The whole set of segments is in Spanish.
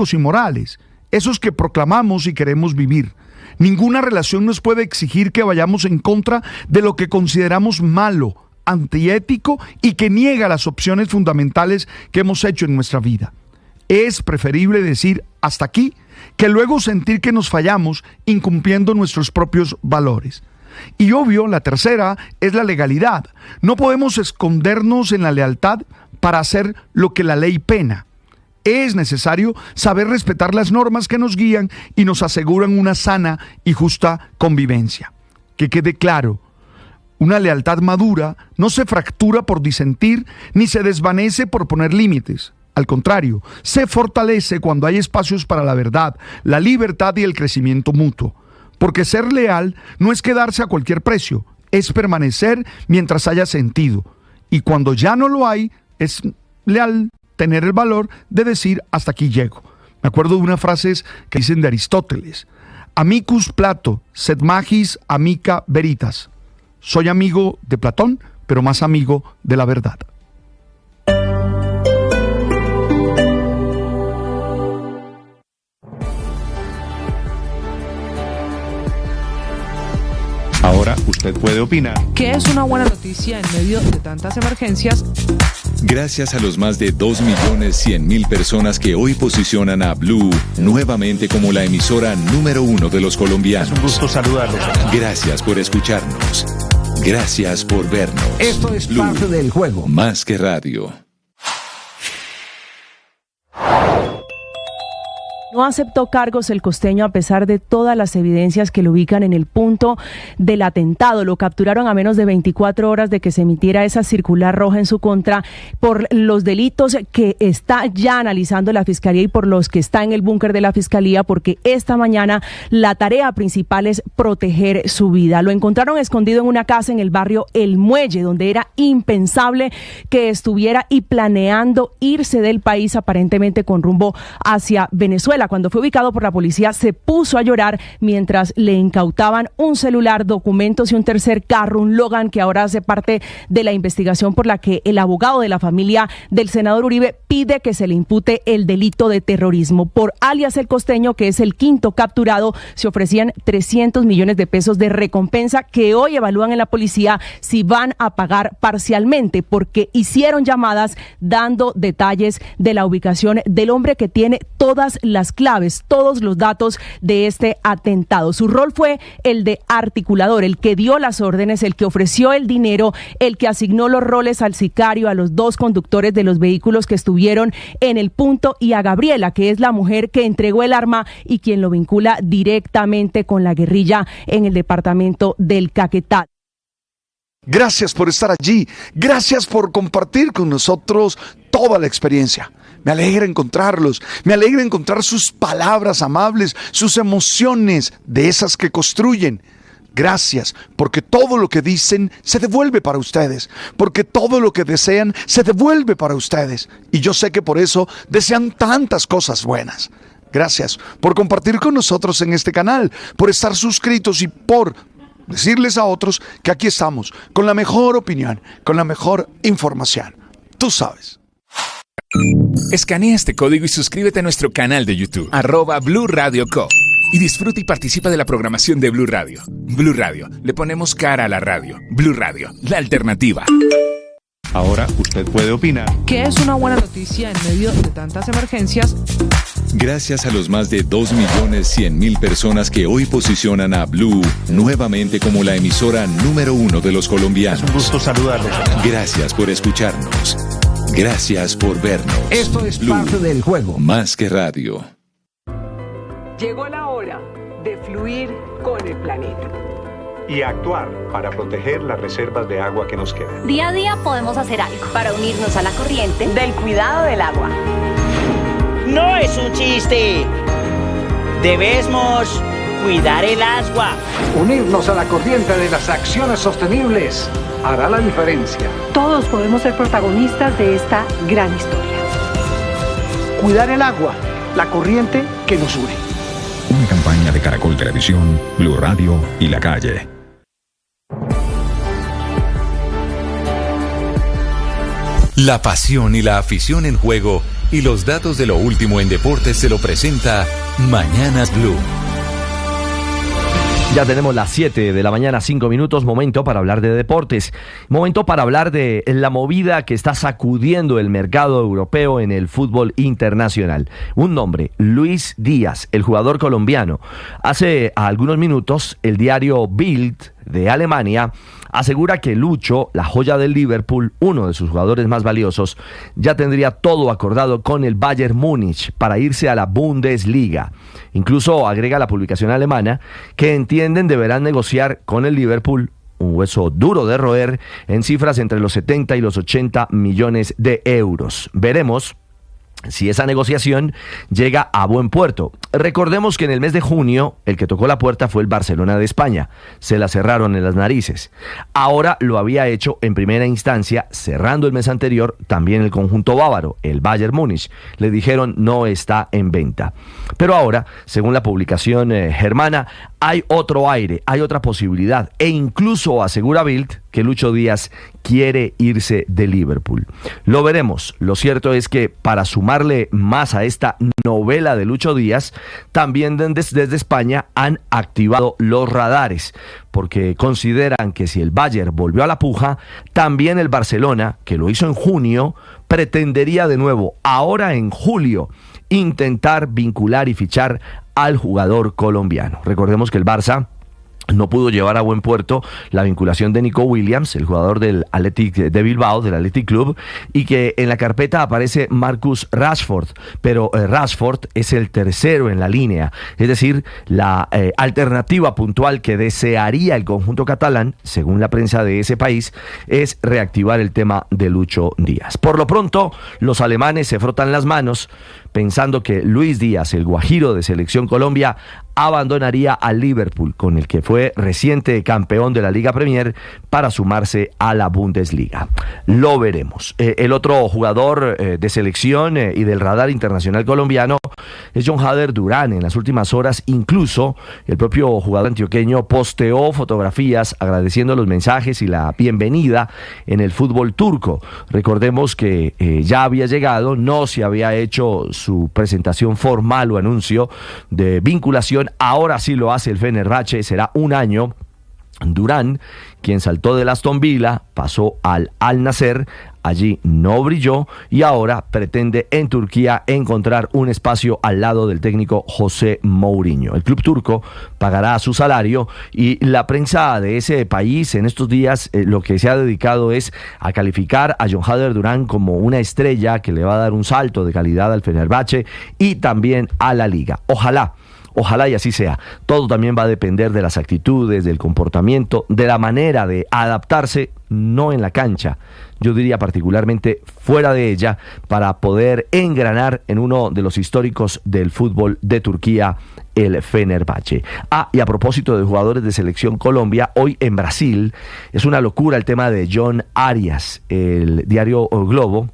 éticos y morales, esos que proclamamos y queremos vivir. Ninguna relación nos puede exigir que vayamos en contra de lo que consideramos malo, antiético y que niega las opciones fundamentales que hemos hecho en nuestra vida. Es preferible decir hasta aquí que luego sentir que nos fallamos incumpliendo nuestros propios valores. Y obvio, la tercera es la legalidad. No podemos escondernos en la lealtad para hacer lo que la ley pena. Es necesario saber respetar las normas que nos guían y nos aseguran una sana y justa convivencia. Que quede claro, una lealtad madura no se fractura por disentir ni se desvanece por poner límites. Al contrario, se fortalece cuando hay espacios para la verdad, la libertad y el crecimiento mutuo. Porque ser leal no es quedarse a cualquier precio, es permanecer mientras haya sentido. Y cuando ya no lo hay, es leal tener el valor de decir hasta aquí llego. Me acuerdo de unas frases que dicen de Aristóteles: Amicus Plato, sed magis amica veritas. Soy amigo de Platón, pero más amigo de la verdad. Ahora usted puede opinar. ¿Qué es una buena noticia en medio de tantas emergencias? Gracias a los más de 2.100.000 personas que hoy posicionan a Blue nuevamente como la emisora número 1 de los colombianos. Es un gusto saludarlos. Gracias por escucharnos. Gracias por vernos. Esto es Blue, parte del juego. Más que radio. No aceptó cargos el costeño a pesar de todas las evidencias que lo ubican en el punto del atentado. Lo capturaron a menos de 24 horas de que se emitiera esa circular roja en su contra por los delitos que está ya analizando la Fiscalía y por los que está en el búnker de la Fiscalía, porque esta mañana la tarea principal es proteger su vida. Lo encontraron escondido en una casa en el barrio El Muelle, donde era impensable que estuviera y planeando irse del país aparentemente con rumbo hacia Venezuela. Cuando fue ubicado por la policía, se puso a llorar mientras le incautaban un celular, documentos y un tercer carro, un Logan, que ahora hace parte de la investigación por la que el abogado de la familia del senador Uribe pide que se le impute el delito de terrorismo. Por alias El Costeño, que es el quinto capturado, se ofrecían 300 millones de pesos de recompensa que hoy evalúan en la policía si van a pagar parcialmente, porque hicieron llamadas dando detalles de la ubicación del hombre que tiene todas las claves, todos los datos de este atentado. Su rol fue el de articulador, el que dio las órdenes, el que ofreció el dinero, el que asignó los roles al sicario, a los dos conductores de los vehículos que estuvieron en el punto y a Gabriela, que es la mujer que entregó el arma y quien lo vincula directamente con la guerrilla en el departamento del Caquetá. Gracias por estar allí, gracias por compartir con nosotros toda la experiencia. Me alegra encontrarlos, me alegra encontrar sus palabras amables, sus emociones, de esas que construyen. Gracias, porque todo lo que dicen se devuelve para ustedes, porque todo lo que desean se devuelve para ustedes. Y yo sé que por eso desean tantas cosas buenas. Gracias por compartir con nosotros en este canal, por estar suscritos y por decirles a otros que aquí estamos, con la mejor opinión, con la mejor información. Tú sabes. Escanea este código y suscríbete a nuestro canal de YouTube, @Blue Radio Co. Y disfruta y participa de la programación de Blue Radio. Blue Radio, le ponemos cara a la radio. Blue Radio, la alternativa. Ahora usted puede opinar. ¿Qué es una buena noticia en medio de tantas emergencias? Gracias a los más de 2.100.000 personas que hoy posicionan a Blue nuevamente como la emisora número 1 de los colombianos. Es un gusto saludarlos. Gracias por escucharnos. Gracias por vernos. Esto es Blue, parte del juego. Más que radio. Llegó la hora de fluir con el planeta. Y actuar para proteger las reservas de agua que nos quedan. Día a día podemos hacer algo para unirnos a la corriente Del cuidado del agua. No es un chiste. Debemos cuidar el agua. Unirnos a la corriente de las acciones sostenibles hará la diferencia. Todos podemos ser protagonistas de esta gran historia. Cuidar el agua, la corriente que nos une. Una campaña de Caracol Televisión, Blue Radio y La Calle. La pasión y la afición en juego Y los datos de lo último en deportes se lo presenta Mañanas Blue. Ya tenemos las 7 de la mañana, 5 minutos, momento para hablar de deportes, momento para hablar de la movida que está sacudiendo el mercado europeo en el fútbol internacional. Un nombre, Luis Díaz, el jugador colombiano. Hace algunos minutos, el diario Bild de Alemania asegura que Lucho, la joya del Liverpool, uno de sus jugadores más valiosos, ya tendría todo acordado con el Bayern Múnich para irse a la Bundesliga. Incluso agrega la publicación alemana que entienden deberán negociar con el Liverpool, un hueso duro de roer, en cifras entre los 70 y los 80 millones de euros. Veremos si esa negociación llega a buen puerto. Recordemos que en el mes de junio el que tocó la puerta fue el Barcelona de España. Se la cerraron en las narices. Ahora lo había hecho en primera instancia, cerrando el mes anterior, también el conjunto bávaro, el Bayern Múnich. Le dijeron no está en venta. Pero ahora, según la publicación germana, hay otro aire, hay otra posibilidad. E incluso asegura Bild que Lucho Díaz quiere irse de Liverpool. Lo veremos. Lo cierto es que para sumarle más a esta novela de Lucho Díaz, también desde España han activado los radares, porque consideran que si el Bayern volvió a la puja, también el Barcelona, que lo hizo en junio, pretendería de nuevo, ahora en julio, intentar vincular y fichar al jugador colombiano. Recordemos que el Barça no pudo llevar a buen puerto la vinculación de Nico Williams, el jugador del Athletic de Bilbao, del Athletic Club, y que en la carpeta aparece Marcus Rashford, pero Rashford es el tercero en la línea, es decir, la alternativa puntual que desearía el conjunto catalán, según la prensa de ese país, es reactivar el tema de Lucho Díaz. Por lo pronto, los alemanes se frotan las manos pensando que Luis Díaz, el guajiro de Selección Colombia, abandonaría al Liverpool, con el que fue reciente campeón de la Liga Premier, para sumarse a la Bundesliga. Lo veremos. El otro jugador de selección y del radar internacional colombiano es John Hader Durán. En las últimas horas, incluso el propio jugador antioqueño posteó fotografías agradeciendo los mensajes y la bienvenida en el fútbol turco. Recordemos que ya había llegado, no se había hecho su presentación formal o anuncio de vinculación. Ahora sí lo hace el Fenerbahce, será un año. Durán, quien saltó del Aston Villa, pasó al Al Nassr, allí no brilló y ahora pretende en Turquía encontrar un espacio al lado del técnico José Mourinho. El club turco pagará su salario y la prensa de ese país en estos días lo que se ha dedicado es a calificar a John Hader Durán como una estrella que le va a dar un salto de calidad al Fenerbahce y también a la liga. Ojalá y así sea. Todo también va a depender de las actitudes, del comportamiento, de la manera de adaptarse, no en la cancha, yo diría particularmente fuera de ella, para poder engranar en uno de los históricos del fútbol de Turquía, el Fenerbahce. Y a propósito de jugadores de Selección Colombia, hoy en Brasil es una locura el tema de John Arias. El diario O Globo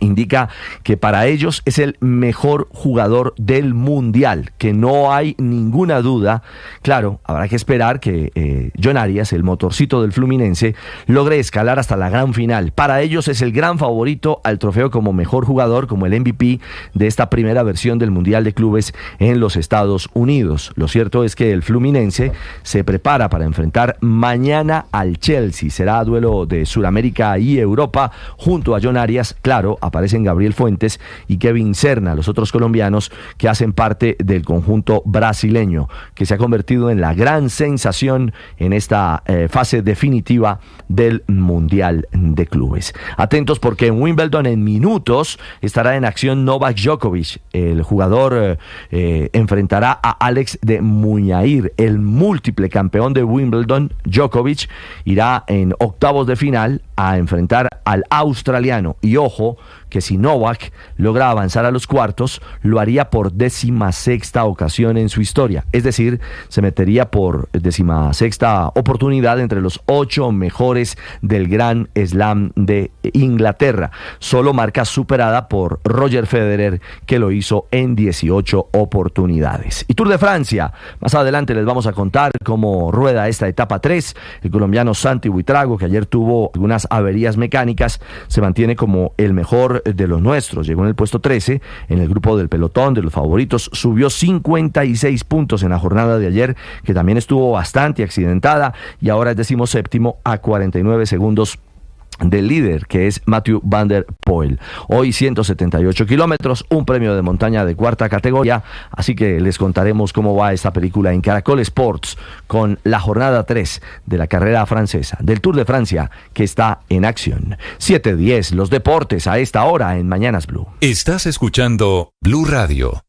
indica que para ellos es el mejor jugador del mundial, que no hay ninguna duda. Claro, habrá que esperar que John Arias, el motorcito del Fluminense, logre escalar hasta la gran final. Para ellos es el gran favorito al trofeo como mejor jugador, como el MVP de esta primera versión del Mundial de Clubes en los Estados Unidos. Lo cierto es que el Fluminense se prepara para enfrentar mañana al Chelsea. Será duelo de Sudamérica y Europa. Junto a John Arias, claro, aparecen Gabriel Fuentes y Kevin Serna, los otros colombianos que hacen parte del conjunto brasileño, que se ha convertido en la gran sensación en esta fase definitiva del Mundial de Clubes. Atentos porque en Wimbledon en minutos estará en acción Novak Djokovic. El jugador enfrentará a Alex de Muniain, el múltiple campeón de Wimbledon. Djokovic irá en octavos de final a enfrentar al australiano. Y ojo, que si Novak logra avanzar a los cuartos, lo haría por 16ª ocasión en su historia. Es decir, se metería por 16ª oportunidad entre los 8 mejores del Gran Slam de Inglaterra. Solo marca superada por Roger Federer, que lo hizo en 18 oportunidades. Y Tour de Francia. Más adelante les vamos a contar cómo rueda esta etapa 3. El colombiano Santi Buitrago, que ayer tuvo algunas averías mecánicas, se mantiene como el mejor mejor de los nuestros. Llegó en el puesto 13 en el grupo del pelotón de los favoritos. Subió 56 puntos en la jornada de ayer, que también estuvo bastante accidentada, y ahora es 17º a 49 segundos del líder, que es Mathieu van der Poel. Hoy 178 kilómetros, un premio de montaña de cuarta categoría, así que les contaremos cómo va esta película en Caracol Sports con la jornada 3 de la carrera francesa, del Tour de Francia, que está en acción. 7:10, los deportes a esta hora en Mañanas Blue. Estás escuchando Blue Radio.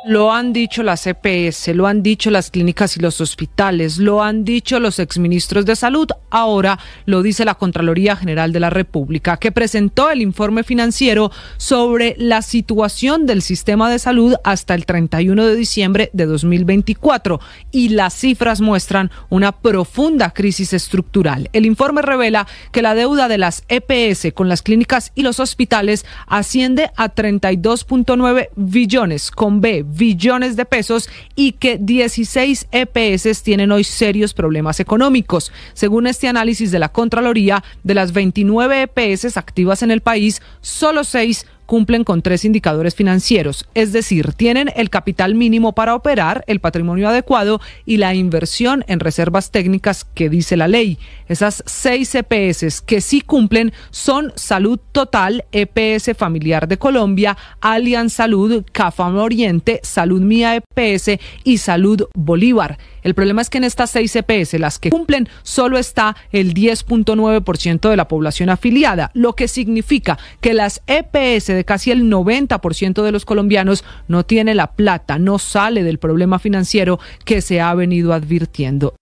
Lo han dicho las EPS, lo han dicho las clínicas y los hospitales, lo han dicho los exministros de salud, ahora lo dice la Contraloría General de la República, que presentó el informe financiero sobre la situación del sistema de salud hasta el 31 de diciembre de 2024, y las cifras muestran una profunda crisis estructural. El informe revela que la deuda de las EPS con las clínicas y los hospitales asciende a 32.9 billones, con B, billones de pesos, y que 16 EPS tienen hoy serios problemas económicos. Según este análisis de la Contraloría, de las 29 EPS activas en el país, solo 6 cumplen con 3 indicadores financieros, es decir, tienen el capital mínimo para operar, el patrimonio adecuado y la inversión en reservas técnicas que dice la ley. Esas 6 EPS que sí cumplen son Salud Total, EPS Familiar de Colombia, Allianz Salud, Cafam Oriente, Salud Mía EPS y Salud Bolívar. El problema es que en estas 6 EPS, las que cumplen, solo está el 10.9% de la población afiliada, lo que significa que las EPS de casi el 90% de los colombianos no tiene la plata, no sale del problema financiero que se ha venido advirtiendo.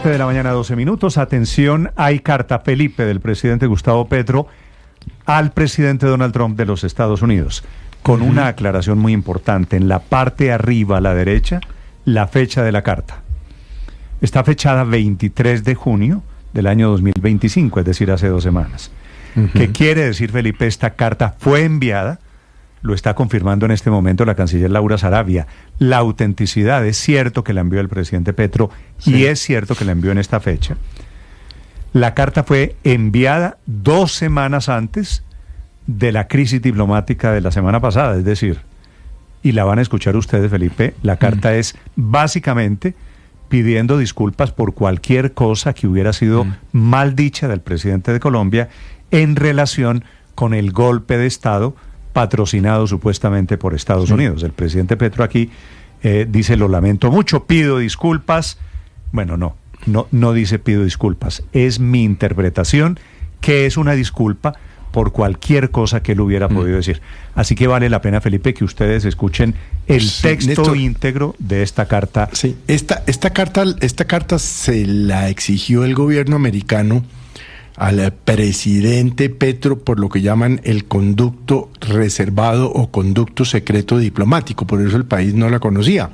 De la mañana, 12 minutos. Atención, hay carta, Felipe, del presidente Gustavo Petro al presidente Donald Trump de los Estados Unidos, con una aclaración muy importante. En la parte arriba a la derecha, la fecha de la carta. Está fechada 23 de junio del año 2025, es decir, hace 2 semanas. ¿Qué quiere decir, Felipe? Esta carta fue enviada, lo está confirmando en este momento la canciller Laura Sarabia. La autenticidad, es cierto que la envió el presidente Petro, sí, y es cierto que la envió en esta fecha. La carta fue enviada 2 semanas antes de la crisis diplomática de la semana pasada, es decir, y la van a escuchar ustedes, Felipe, la carta es básicamente pidiendo disculpas por cualquier cosa que hubiera sido mal dicha del presidente de Colombia en relación con el golpe de Estado patrocinado supuestamente por Estados Unidos. El presidente Petro aquí dice: lo lamento mucho, pido disculpas. Bueno, no dice pido disculpas, es mi interpretación que es una disculpa por cualquier cosa que él hubiera podido decir. Así que vale la pena, Felipe, que ustedes escuchen el texto Néstor, íntegro de esta carta. Sí, esta carta se la exigió el gobierno americano al presidente Petro por lo que llaman el conducto reservado o conducto secreto diplomático, por eso el país no la conocía,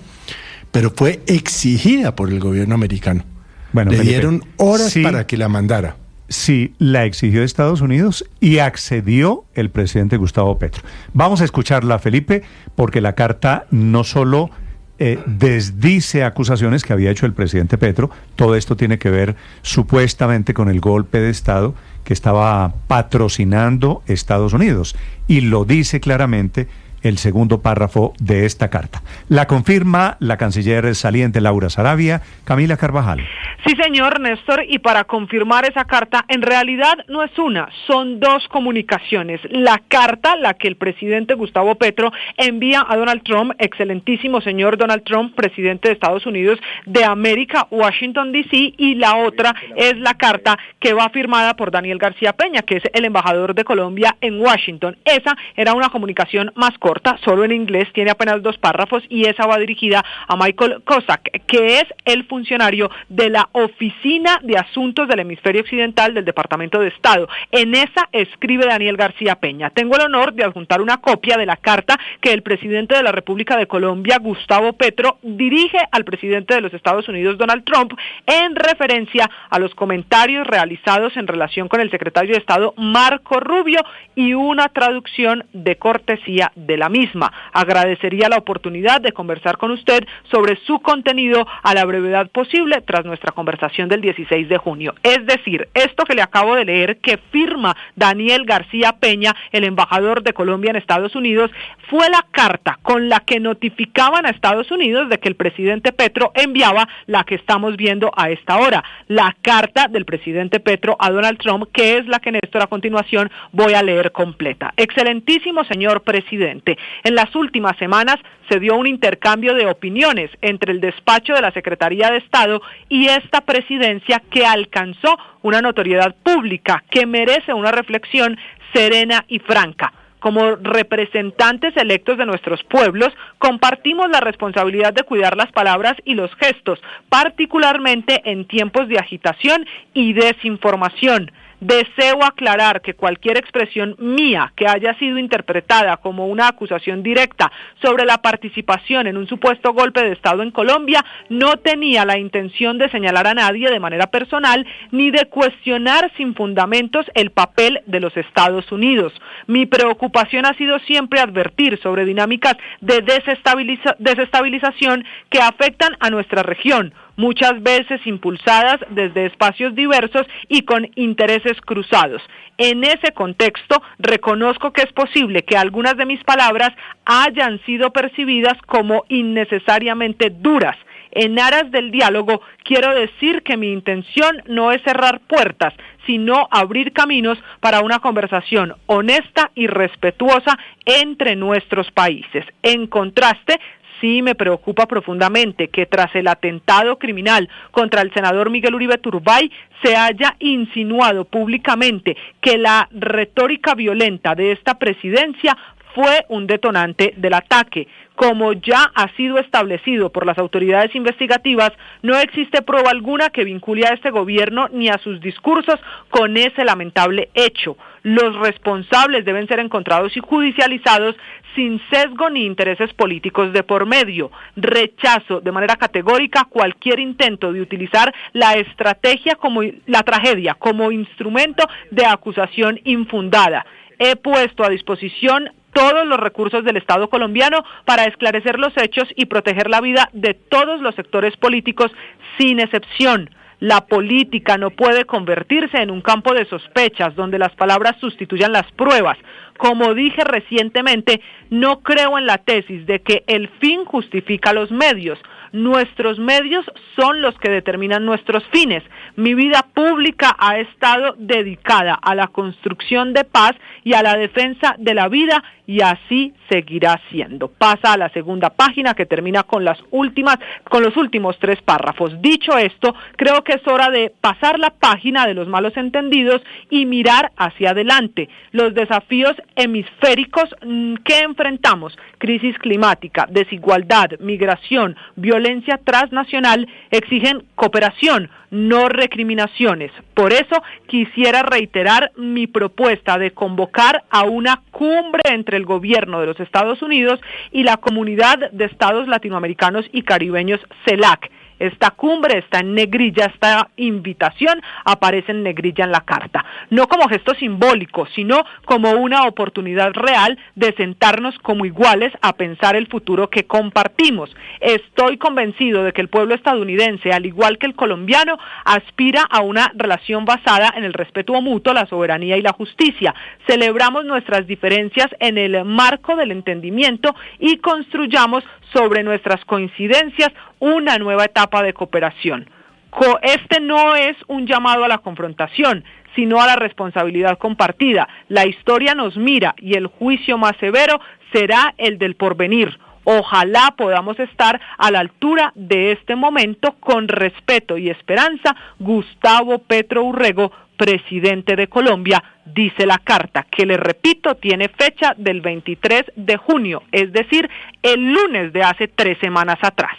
pero fue exigida por el gobierno americano. Bueno, le dieron horas para que la mandara. Sí, la exigió Estados Unidos y accedió el presidente Gustavo Petro. Vamos a escucharla, Felipe, porque la carta no solo desdice acusaciones que había hecho el presidente Petro, todo esto tiene que ver supuestamente con el golpe de Estado que estaba patrocinando Estados Unidos, y lo dice claramente el segundo párrafo de esta carta. La confirma la canciller saliente Laura Sarabia. Camila Carvajal. Sí, señor Néstor, y para confirmar esa carta, en realidad no es una, son 2 comunicaciones. La carta, la que el presidente Gustavo Petro envía a Donald Trump, excelentísimo señor Donald Trump, presidente de Estados Unidos de América, Washington, D.C., y la otra es la carta que va firmada por Daniel García Peña, que es el embajador de Colombia en Washington. Esa era una comunicación más corta, solo en inglés, tiene apenas 2 párrafos, y esa va dirigida a Michael Kozak, que es el funcionario de la Oficina de Asuntos del Hemisferio Occidental del Departamento de Estado. En esa escribe Daniel García Peña. Tengo el honor de adjuntar una copia de la carta que el presidente de la República de Colombia, Gustavo Petro, dirige al presidente de los Estados Unidos, Donald Trump, en referencia a los comentarios realizados en relación con el secretario de Estado, Marco Rubio, y una traducción de cortesía del la misma. Agradecería la oportunidad de conversar con usted sobre su contenido a la brevedad posible tras nuestra conversación del 16 de junio. Es decir, esto que le acabo de leer, que firma Daniel García Peña, el embajador de Colombia en Estados Unidos, fue la carta con la que notificaban a Estados Unidos de que el presidente Petro enviaba la que estamos viendo a esta hora, la carta del presidente Petro a Donald Trump, que es la que, Néstor, a continuación voy a leer completa. Excelentísimo señor presidente, en las últimas semanas se dio un intercambio de opiniones entre el despacho de la Secretaría de Estado y esta presidencia que alcanzó una notoriedad pública que merece una reflexión serena y franca. Como representantes electos de nuestros pueblos, compartimos la responsabilidad de cuidar las palabras y los gestos, particularmente en tiempos de agitación y desinformación. Deseo aclarar que cualquier expresión mía que haya sido interpretada como una acusación directa sobre la participación en un supuesto golpe de Estado en Colombia no tenía la intención de señalar a nadie de manera personal ni de cuestionar sin fundamentos el papel de los Estados Unidos. Mi preocupación ha sido siempre advertir sobre dinámicas de desestabilización que afectan a nuestra región, muchas veces impulsadas desde espacios diversos y con intereses cruzados. En ese contexto, reconozco que es posible que algunas de mis palabras hayan sido percibidas como innecesariamente duras. En aras del diálogo, quiero decir que mi intención no es cerrar puertas, sino abrir caminos para una conversación honesta y respetuosa entre nuestros países. En contraste, sí me preocupa profundamente que tras el atentado criminal contra el senador Miguel Uribe Turbay se haya insinuado públicamente que la retórica violenta de esta presidencia fue un detonante del ataque. Como ya ha sido establecido por las autoridades investigativas, no existe prueba alguna que vincule a este gobierno ni a sus discursos con ese lamentable hecho. Los responsables deben ser encontrados y judicializados sin sesgo ni intereses políticos de por medio. Rechazo de manera categórica cualquier intento de utilizar la tragedia como instrumento de acusación infundada. He puesto a disposición todos los recursos del Estado colombiano para esclarecer los hechos y proteger la vida de todos los sectores políticos sin excepción. La política no puede convertirse en un campo de sospechas donde las palabras sustituyan las pruebas. Como dije recientemente, no creo en la tesis de que el fin justifica los medios. Nuestros medios son los que determinan nuestros fines. Mi vida pública ha estado dedicada a la construcción de paz y a la defensa de la vida, y así seguirá siendo. Pasa a la segunda página, que termina con los últimos 3 párrafos. Dicho esto, creo que es hora de pasar la página de los malos entendidos y mirar hacia adelante. Los desafíos hemisféricos que enfrentamos, crisis climática, desigualdad, migración, violencia transnacional, exigen cooperación, no recriminaciones. Por eso quisiera reiterar mi propuesta de convocar a una cumbre entre el gobierno de los Estados Unidos y la Comunidad de Estados Latinoamericanos y Caribeños, CELAC. Esta cumbre está en negrilla, esta invitación aparece en negrilla en la carta. No como gesto simbólico, sino como una oportunidad real de sentarnos como iguales a pensar el futuro que compartimos. Estoy convencido de que el pueblo estadounidense, al igual que el colombiano, aspira a una relación basada en el respeto mutuo, la soberanía y la justicia. Celebramos nuestras diferencias en el marco del entendimiento y construyamos sobre nuestras coincidencias una nueva etapa de cooperación. Este no es un llamado a la confrontación, sino a la responsabilidad compartida. La historia nos mira y el juicio más severo será el del porvenir. Ojalá podamos estar a la altura de este momento con respeto y esperanza. Gustavo Petro Urrego, presidente de Colombia, dice la carta, que le repito, tiene fecha del 23 de junio, es decir, el lunes de hace 3 semanas atrás.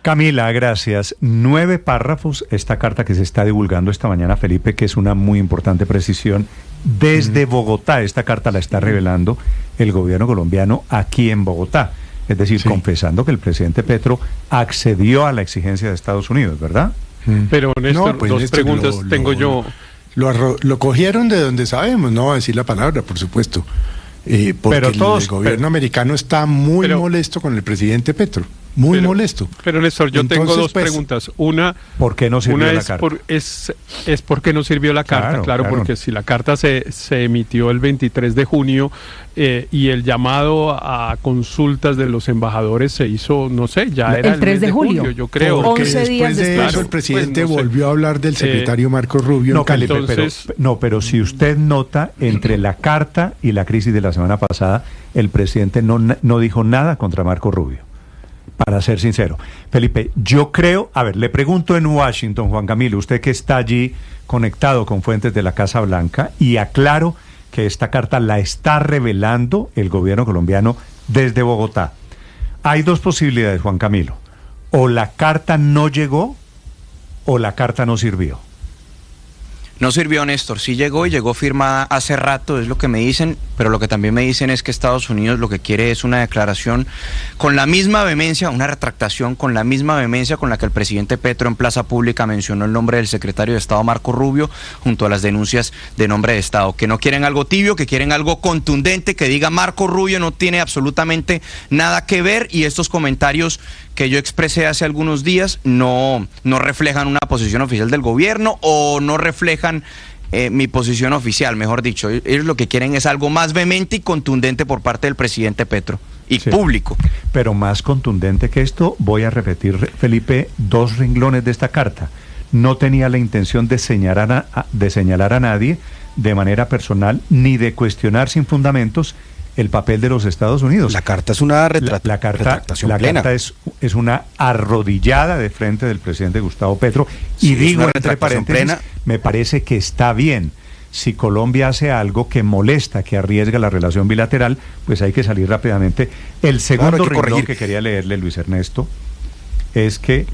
Camila, gracias. 9 párrafos, esta carta que se está divulgando esta mañana, Felipe, que es una muy importante precisión. Desde Bogotá, esta carta la está revelando el gobierno colombiano aquí en Bogotá. Es decir, confesando que el presidente Petro accedió a la exigencia de Estados Unidos, ¿verdad? Pero, Néstor, no, pues, dos preguntas tengo yo. Lo cogieron de donde sabemos, no voy a decir la palabra, por supuesto. porque el gobierno americano está muy molesto con el presidente Petro. Muy molesto. Pero Néstor, yo tengo dos preguntas. Una, ¿por qué no sirvió la carta? Es por qué no sirvió la carta, claro, porque si la carta se emitió el 23 de junio y el llamado a consultas de los embajadores se hizo, no sé, ya era el 3 de julio, yo creo. Porque después de eso el presidente volvió a hablar del secretario Marco Rubio. Pero si usted nota, entre la carta y la crisis de la semana pasada, el presidente no dijo nada contra Marco Rubio. Para ser sincero, Felipe, yo creo, le pregunto en Washington, Juan Camilo, usted que está allí conectado con fuentes de la Casa Blanca, y aclaro que esta carta la está revelando el gobierno colombiano desde Bogotá. Hay dos posibilidades, Juan Camilo: o la carta no llegó o la carta no sirvió. No sirvió, Néstor. Sí llegó y llegó firmada hace rato, es lo que me dicen, pero lo que también me dicen es que Estados Unidos lo que quiere es una declaración con la misma vehemencia, una retractación con la misma vehemencia con la que el presidente Petro en plaza pública mencionó el nombre del secretario de Estado Marco Rubio junto a las denuncias de nombre de Estado, que no quieren algo tibio, que quieren algo contundente, que diga Marco Rubio no tiene absolutamente nada que ver, y estos comentarios que yo expresé hace algunos días no reflejan una posición oficial del gobierno o no reflejan mi posición oficial, mejor dicho. Ellos lo que quieren es algo más vehemente y contundente por parte del presidente Petro y público. Pero más contundente que esto, voy a repetir, Felipe, dos renglones de esta carta. No tenía la intención de señalar a nadie de manera personal ni de cuestionar sin fundamentos el papel de los Estados Unidos. La carta es una retractación plena. La carta es una arrodillada de frente del presidente Gustavo Petro. Y digo, entre paréntesis, me parece que está bien. Si Colombia hace algo que molesta, que arriesga la relación bilateral, pues hay que salir rápidamente. El segundo renglón que quería leerle, Luis Ernesto, es que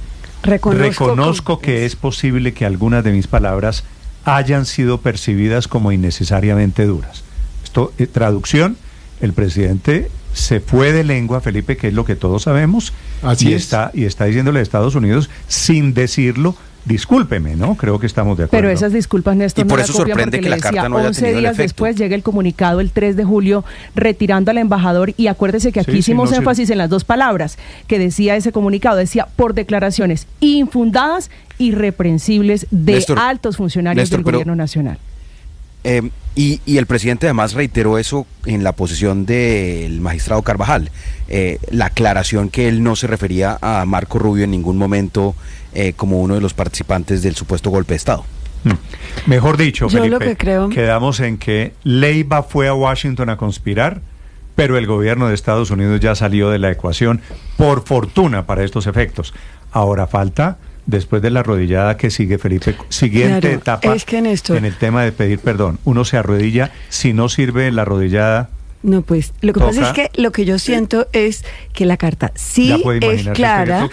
reconozco que es posible que algunas de mis palabras hayan sido percibidas como innecesariamente duras. Esto, traducción: el presidente se fue de lengua, Felipe, que es lo que todos sabemos, y está diciéndole a Estados Unidos, sin decirlo, discúlpeme, ¿no? Creo que estamos de acuerdo. Pero esas disculpas, Néstor, y por eso sorprende que la carta no haya tenido el 11 días después llega el comunicado el 3 de julio retirando al embajador, y acuérdese que aquí hicimos énfasis en las dos palabras que decía ese comunicado, decía por declaraciones infundadas, irreprensibles de Néstor, altos funcionarios del gobierno nacional. Y el presidente además reiteró eso en la posición del magistrado Carvajal, la aclaración que él no se refería a Marco Rubio en ningún momento como uno de los participantes del supuesto golpe de Estado. Mejor dicho, yo Felipe, lo que creo... quedamos en que Leiva fue a Washington a conspirar, pero el gobierno de Estados Unidos ya salió de la ecuación, por fortuna para estos efectos. Ahora falta, después de la arrodillada que sigue, Felipe, siguiente etapa es que, Néstor, en el tema de pedir perdón. Uno se arrodilla, si no sirve la arrodillada... No, pues lo que pasa es que lo que yo siento es que la carta sí es clara.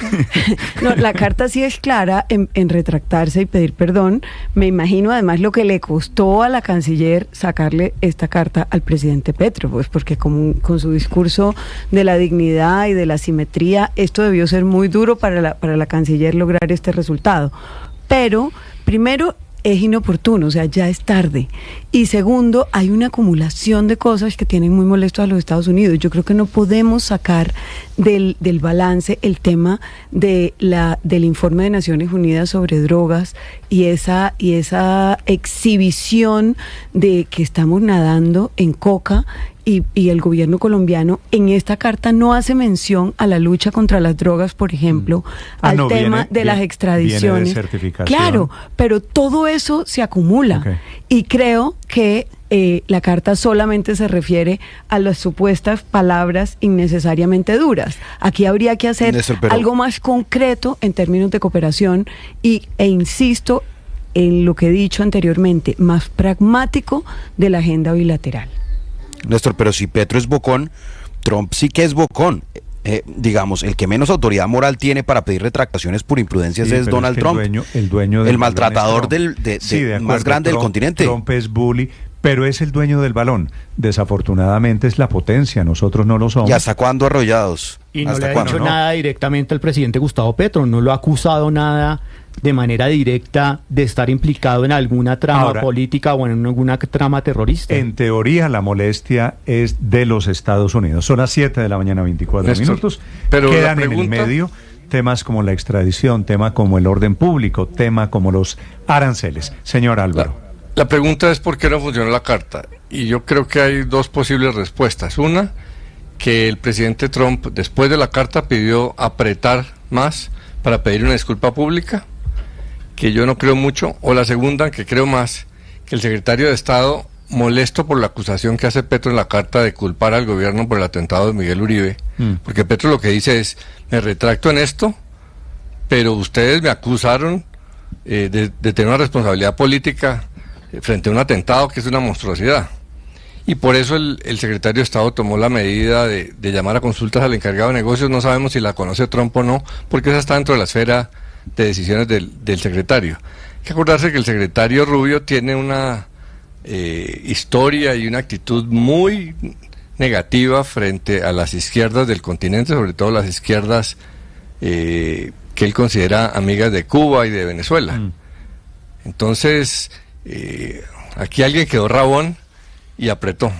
No, la carta sí es clara en retractarse y pedir perdón. Me imagino además lo que le costó a la canciller sacarle esta carta al presidente Petro, pues porque con su discurso de la dignidad y de la simetría, esto debió ser muy duro para la canciller lograr este resultado. Pero, primero, es inoportuno, o sea, ya es tarde. Y segundo, hay una acumulación de cosas que tienen muy molestos a los Estados Unidos. Yo creo que no podemos sacar del balance el tema del informe de Naciones Unidas sobre drogas y esa exhibición de que estamos nadando en coca. Y el gobierno colombiano en esta carta no hace mención a la lucha contra las drogas, por ejemplo, al tema de las extradiciones. Claro, pero todo eso se acumula. Okay. Y creo que la carta solamente se refiere a las supuestas palabras innecesariamente duras. Aquí habría que hacer algo más concreto en términos de cooperación e insisto en lo que he dicho anteriormente, más pragmático de la agenda bilateral. Néstor, pero si Petro es bocón, Trump sí que es bocón. Digamos, el que menos autoridad moral tiene para pedir retractaciones por imprudencias es Donald Trump. El dueño del maltratador más grande del continente. Trump es bully, pero es el dueño del balón. Desafortunadamente es la potencia, nosotros no lo somos. ¿Y hasta cuándo arrollados? Y no le ha dicho nada directamente al presidente Gustavo Petro, no lo ha acusado nada de manera directa de estar implicado en alguna trama política o en alguna trama terrorista. En teoría, la molestia es de los Estados Unidos. Son las 7 de la mañana, 24 minutos. Pero quedan en el medio temas como la extradición, tema como el orden público, tema como los aranceles. Señor Álvaro. La pregunta es por qué no funcionó la carta. Y yo creo que hay dos posibles respuestas. Una, que el presidente Trump, después de la carta, pidió apretar más para pedir una disculpa pública, que yo no creo mucho. O la segunda, que creo más, que el secretario de Estado, molesto por la acusación que hace Petro en la carta de culpar al gobierno por el atentado de Miguel Uribe, porque Petro lo que dice es, me retracto en esto, pero ustedes me acusaron de tener una responsabilidad política frente a un atentado que es una monstruosidad. Y por eso el secretario de Estado tomó la medida de llamar a consultas al encargado de negocios. No sabemos si la conoce Trump o no, porque esa está dentro de la esfera de decisiones del secretario. Hay que acordarse que el secretario Rubio tiene una historia y una actitud muy negativa frente a las izquierdas del continente, sobre todo las izquierdas que él considera amigas de Cuba y de Venezuela. Entonces, aquí alguien quedó rabón y apretó.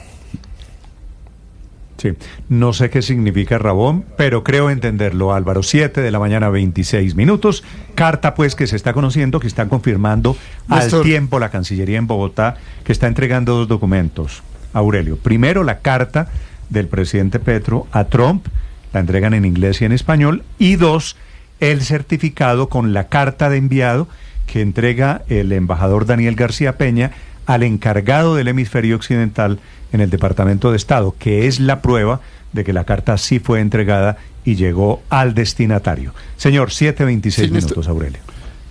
Sí, no sé qué significa rabón, pero creo entenderlo, Álvaro. 7 de la mañana, 26 minutos. Carta, pues, que se está conociendo, que está confirmando al tiempo la Cancillería en Bogotá, que está entregando dos documentos. Aurelio, primero la carta del presidente Petro a Trump, la entregan en inglés y en español, y dos, el certificado con la carta de enviado que entrega el embajador Daniel García Peña al encargado del hemisferio occidental en el Departamento de Estado, que es la prueba de que la carta sí fue entregada y llegó al destinatario. Señor, 7:26 minutos, Aurelio.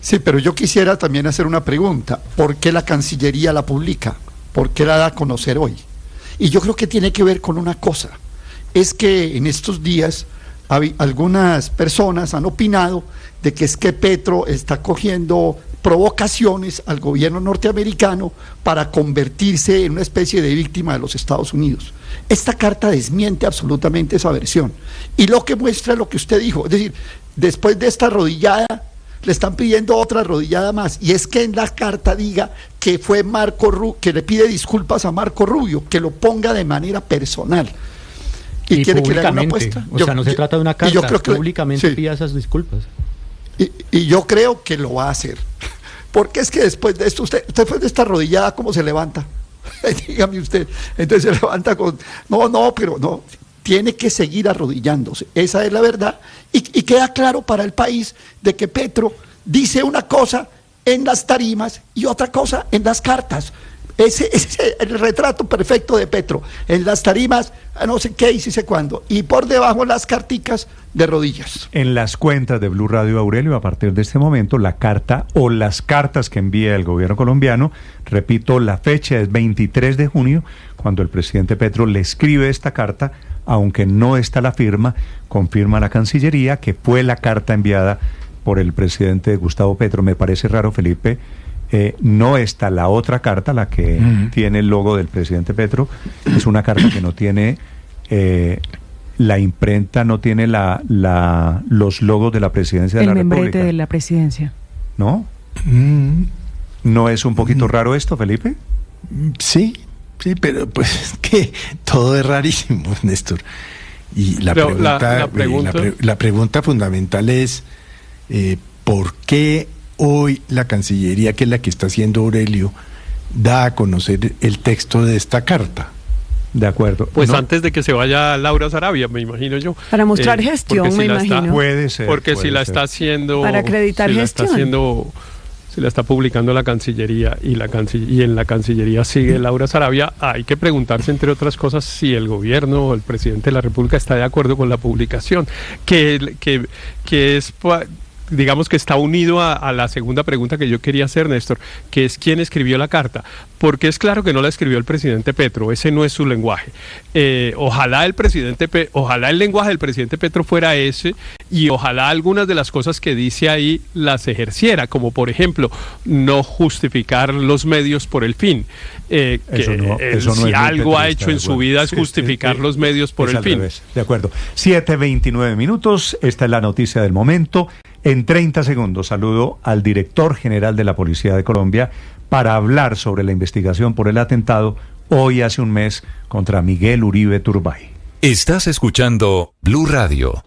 Sí, pero yo quisiera también hacer una pregunta. ¿Por qué la Cancillería la publica? ¿Por qué la da a conocer hoy? Y yo creo que tiene que ver con una cosa. Es que en estos días algunas personas han opinado de que es que Petro está cogiendo provocaciones al gobierno norteamericano para convertirse en una especie de víctima de los Estados Unidos. Esta carta desmiente absolutamente esa versión. Y lo que muestra lo que usted dijo, es decir, después de esta arrodillada, le están pidiendo otra arrodillada más, y es que en la carta diga que fue Marco Rubio, que le pide disculpas a Marco Rubio, que lo ponga de manera personal. Y quiere que le haga una apuesta. O sea, no se trata de una carta, yo creo que públicamente pida esas disculpas. Y yo creo que lo va a hacer. Porque es que después de esto, usted después de esta arrodillada, ¿cómo se levanta? Dígame usted. Entonces se levanta con... pero no. Tiene que seguir arrodillándose. Esa es la verdad. Y queda claro para el país de que Petro dice una cosa en las tarimas y otra cosa en las cartas. Ese es el retrato perfecto de Petro. En las tarimas, no sé qué y sé cuándo. Y por debajo las carticas de rodillas. En las cuentas de Blue Radio, Aurelio, a partir de este momento, la carta o las cartas que envía el gobierno colombiano, repito, la fecha es 23 de junio, cuando el presidente Petro le escribe esta carta, aunque no está la firma, confirma la Cancillería que fue la carta enviada por el presidente Gustavo Petro. Me parece raro, Felipe, no está la otra carta, la que tiene el logo del presidente Petro, es una carta que no tiene la imprenta, no tiene los logos de la presidencia de la República. El membrete de la presidencia. ¿No? ¿No es un poquito raro esto, Felipe? Sí, pero pues es que todo es rarísimo, Néstor. Y la pregunta fundamental es ¿por qué hoy la Cancillería, que es la que está haciendo Aurelio, da a conocer el texto de esta carta? De acuerdo. Pues antes de que se vaya Laura Sarabia, me imagino yo. Para mostrar gestión, me imagino. Puede ser. Porque si la está haciendo... Para acreditar gestión. Si la está publicando la Cancillería y en la Cancillería sigue Laura Sarabia, hay que preguntarse, entre otras cosas, si el gobierno o el presidente de la República está de acuerdo con la publicación, que es... digamos que está unido a la segunda pregunta que yo quería hacer, Néstor, que es quién escribió la carta, porque es claro que no la escribió el presidente Petro, ese no es su lenguaje. Ojalá el lenguaje del presidente Petro fuera ese, y ojalá algunas de las cosas que dice ahí las ejerciera, como por ejemplo, no justificar los medios por el fin. Si algo ha hecho en su vida es justificar los medios por el fin. De acuerdo. 7:29 minutos, esta es la noticia del momento. En 30 segundos saludo al director general de la Policía de Colombia para hablar sobre la investigación por el atentado hoy hace un mes contra Miguel Uribe Turbay. Estás escuchando Blue Radio.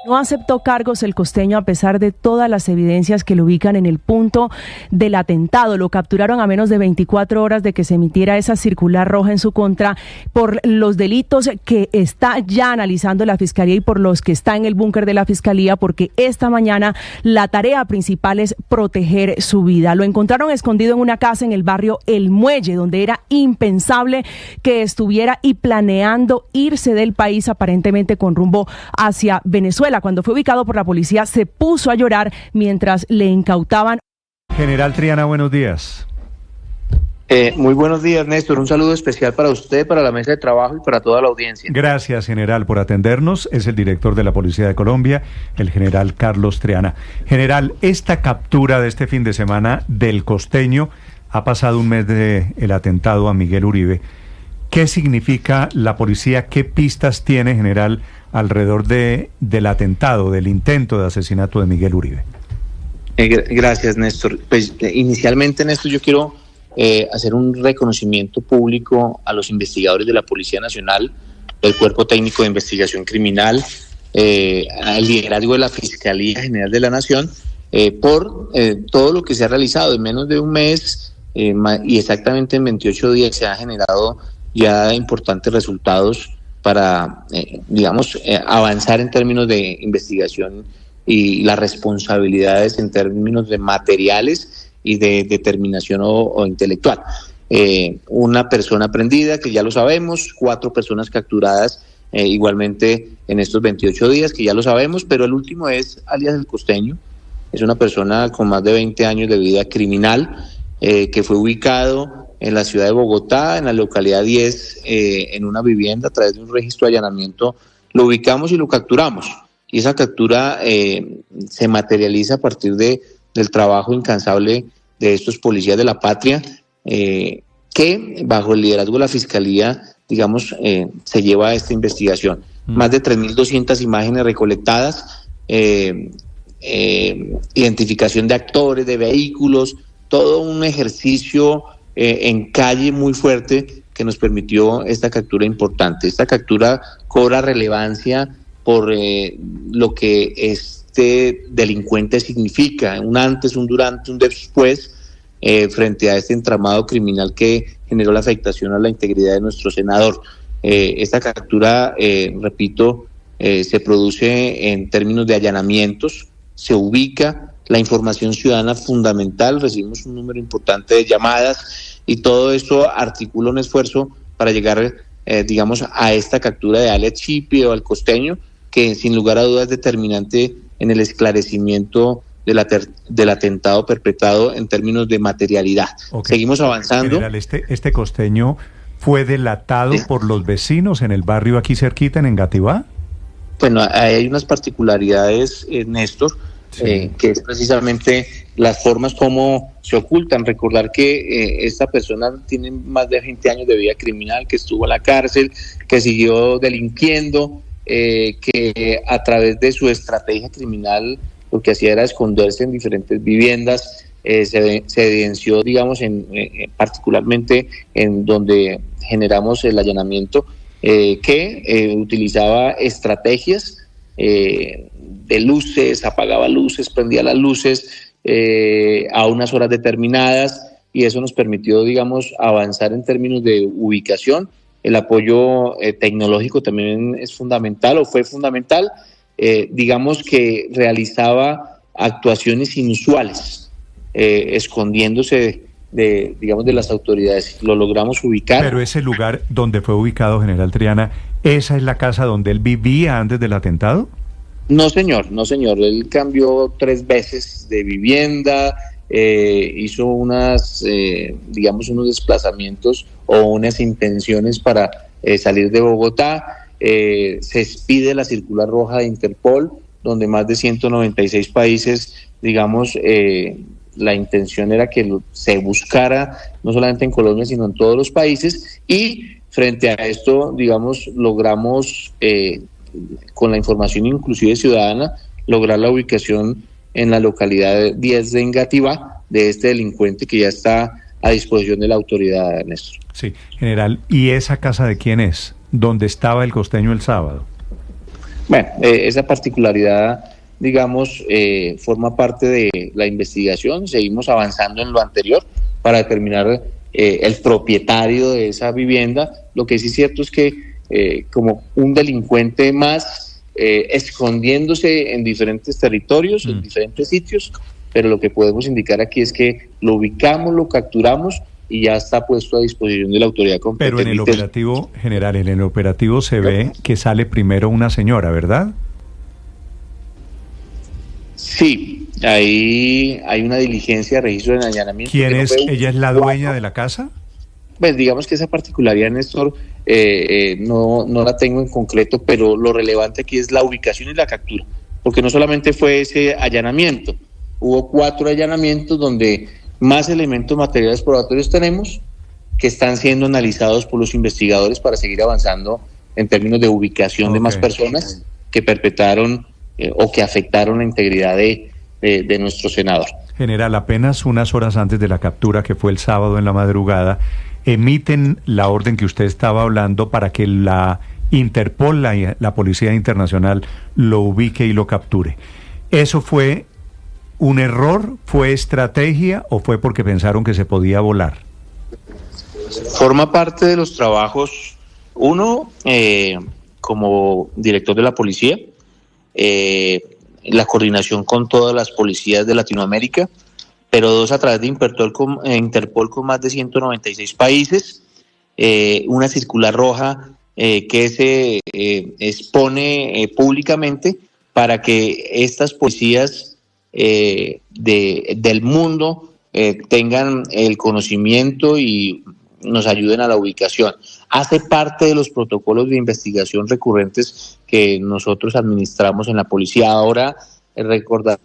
No aceptó cargos el costeño a pesar de todas las evidencias que lo ubican en el punto del atentado. Lo capturaron a menos de 24 horas de que se emitiera esa circular roja en su contra por los delitos que está ya analizando la Fiscalía y por los que está en el búnker de la Fiscalía, porque esta mañana la tarea principal es proteger su vida. Lo encontraron escondido en una casa en el barrio El Muelle, donde era impensable que estuviera y planeando irse del país aparentemente con rumbo hacia Venezuela. Cuando fue ubicado por la policía, se puso a llorar mientras le incautaban. General Triana, buenos días. Muy buenos días, Néstor. Un saludo especial para usted, para la mesa de trabajo y para toda la audiencia. Gracias, general, por atendernos. Es el director de la Policía de Colombia, el general Carlos Triana. General, esta captura de este fin de semana del costeño, ha pasado un mes del atentado a Miguel Uribe. ¿Qué significa la policía? ¿Qué pistas tiene, general, alrededor del atentado, del intento de asesinato de Miguel Uribe? Gracias, Néstor. Pues inicialmente, Néstor, yo quiero hacer un reconocimiento público a los investigadores de la Policía Nacional, del Cuerpo Técnico de Investigación Criminal, al liderazgo de la Fiscalía General de la Nación, por todo lo que se ha realizado en menos de un mes y exactamente en 28 días se han generado ya importantes resultados para, avanzar en términos de investigación y las responsabilidades en términos de materiales y de determinación o intelectual. Una persona prendida, que ya lo sabemos, 4 personas capturadas igualmente en estos 28 días, que ya lo sabemos, pero el último es alias El Costeño, es una persona con más de 20 años de vida criminal, que fue ubicado en la ciudad de Bogotá, en la localidad 10, en una vivienda. A través de un registro de allanamiento lo ubicamos y lo capturamos. Y esa captura se materializa a partir del trabajo incansable de estos policías de la patria, que bajo el liderazgo de la Fiscalía, se lleva a esta investigación. Más de 3.200 imágenes recolectadas, identificación de actores, de vehículos, todo un ejercicio en calle muy fuerte que nos permitió esta captura importante. Esta captura cobra relevancia por lo que este delincuente significa, un antes, un durante, un después, frente a este entramado criminal que generó la afectación a la integridad de nuestro senador. Esta captura, repito, se produce en términos de allanamientos, se ubica la información ciudadana fundamental, recibimos un número importante de llamadas y todo esto articula un esfuerzo para llegar, a esta captura de alias Chipi o al Costeño, que sin lugar a dudas es determinante en el esclarecimiento del atentado perpetrado en términos de materialidad. Okay. Seguimos avanzando. General, este Costeño fue delatado por los vecinos en el barrio aquí cerquita, en Engativá. Bueno, hay unas particularidades, Néstor, que es precisamente las formas como se ocultan. Recordar que esta persona tiene más de 20 años de vida criminal, que estuvo en la cárcel, que siguió delinquiendo, que a través de su estrategia criminal lo que hacía era esconderse en diferentes viviendas. Se evidenció, particularmente en donde generamos el allanamiento, que utilizaba estrategias de luces, apagaba luces, prendía las luces a unas horas determinadas, y eso nos permitió, avanzar en términos de ubicación. El apoyo tecnológico también es fundamental, o fue fundamental. Que realizaba actuaciones inusuales, escondiéndose de las autoridades. Lo logramos ubicar. Pero ese lugar donde fue ubicado, general Triana, ¿esa es la casa donde él vivía antes del atentado? No, señor. Él cambió 3 veces de vivienda, hizo unos desplazamientos o unas intenciones para salir de Bogotá. Se expide la circular roja de Interpol, donde más de 196 países, la intención era que se buscara no solamente en Colombia, sino en todos los países, y frente a esto, digamos, logramos, con la información inclusive ciudadana, lograr la ubicación en la localidad 10 de Engativá de este delincuente que ya está a disposición de la autoridad, Néstor. Sí, general, ¿y esa casa de quién es? ¿Dónde estaba el costeño el sábado? Bueno, esa particularidad, digamos, forma parte de la investigación. Seguimos avanzando en lo anterior para determinar el propietario de esa vivienda. Lo que sí es cierto es que como un delincuente más, escondiéndose en diferentes territorios, en diferentes sitios, pero lo que podemos indicar aquí es que lo ubicamos, lo capturamos y ya está puesto a disposición de la autoridad competente. Pero en el operativo, general, en el operativo se ve que sale primero una señora, ¿verdad? Sí, ahí hay una diligencia de registro de allanamiento. ¿Quién es? ¿Ella es la dueña de la casa? Pues digamos que esa particularidad, Néstor, no la tengo en concreto, pero lo relevante aquí es la ubicación y la captura, porque no solamente fue ese allanamiento, hubo 4 allanamientos donde más elementos materiales probatorios tenemos que están siendo analizados por los investigadores para seguir avanzando en términos de ubicación de más personas que perpetraron o que afectaron la integridad de nuestro senador. General, apenas unas horas antes de la captura, que fue el sábado en la madrugada, emiten la orden que usted estaba hablando para que la Interpol, la Policía Internacional, lo ubique y lo capture. ¿Eso fue un error, fue estrategia o fue porque pensaron que se podía volar? Forma parte de los trabajos, uno, como director de la policía, la coordinación con todas las policías de Latinoamérica, pero 2, a través de Interpol con más de 196 países, una circular roja que se expone públicamente para que estas policías del mundo tengan el conocimiento y nos ayuden a la ubicación. Hace parte de los protocolos de investigación recurrentes que nosotros administramos en la policía. Ahora, recordar,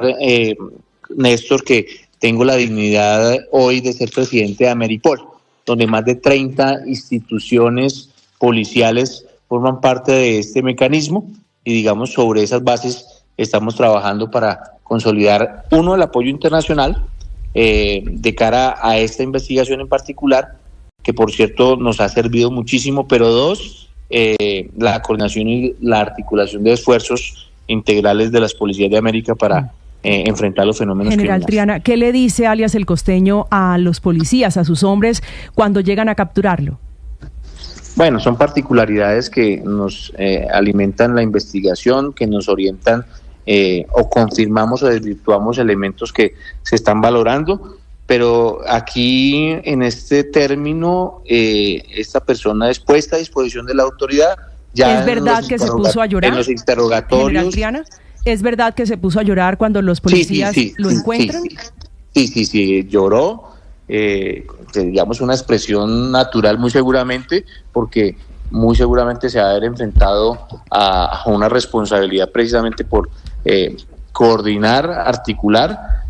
Néstor, que tengo la dignidad hoy de ser presidente de Ameripol, donde más de 30 instituciones policiales forman parte de este mecanismo y, digamos, sobre esas bases estamos trabajando para consolidar, uno, el apoyo internacional de cara a esta investigación en particular, que por cierto nos ha servido muchísimo, pero 2, la coordinación y la articulación de esfuerzos integrales de las policías de América para enfrentar los fenómenos General criminales. Triana, ¿qué le dice alias el costeño a los policías, a sus hombres, cuando llegan a capturarlo? Bueno, son particularidades que nos alimentan la investigación, que nos orientan o confirmamos o desvirtuamos elementos que se están valorando, pero aquí en este término esta persona es puesta a disposición de la autoridad. Ya ¿Es verdad que se puso a llorar? En los interrogatorios. General Triana, ¿es verdad que se puso a llorar cuando los policías lo encuentran? Sí, lloró, digamos una expresión natural muy seguramente, porque muy seguramente se va a haber enfrentado a una responsabilidad precisamente por coordinar, articular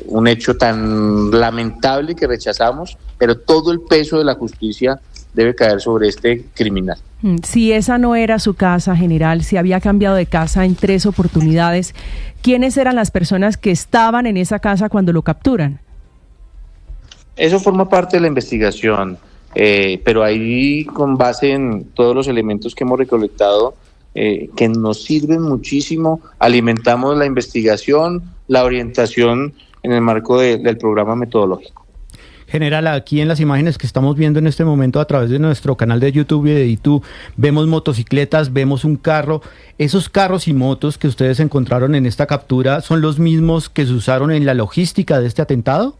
un hecho tan lamentable que rechazamos, pero todo el peso de la justicia debe caer sobre este criminal. Si esa no era su casa, general, si había cambiado de casa en 3 oportunidades, ¿quiénes eran las personas que estaban en esa casa cuando lo capturan? Eso forma parte de la investigación, pero ahí, con base en todos los elementos que hemos recolectado, que nos sirven muchísimo, alimentamos la investigación, la orientación en el marco del programa metodológico. General, aquí en las imágenes que estamos viendo en este momento a través de nuestro canal de YouTube y de YouTube, vemos motocicletas, vemos un carro. ¿Esos carros y motos que ustedes encontraron en esta captura son los mismos que se usaron en la logística de este atentado?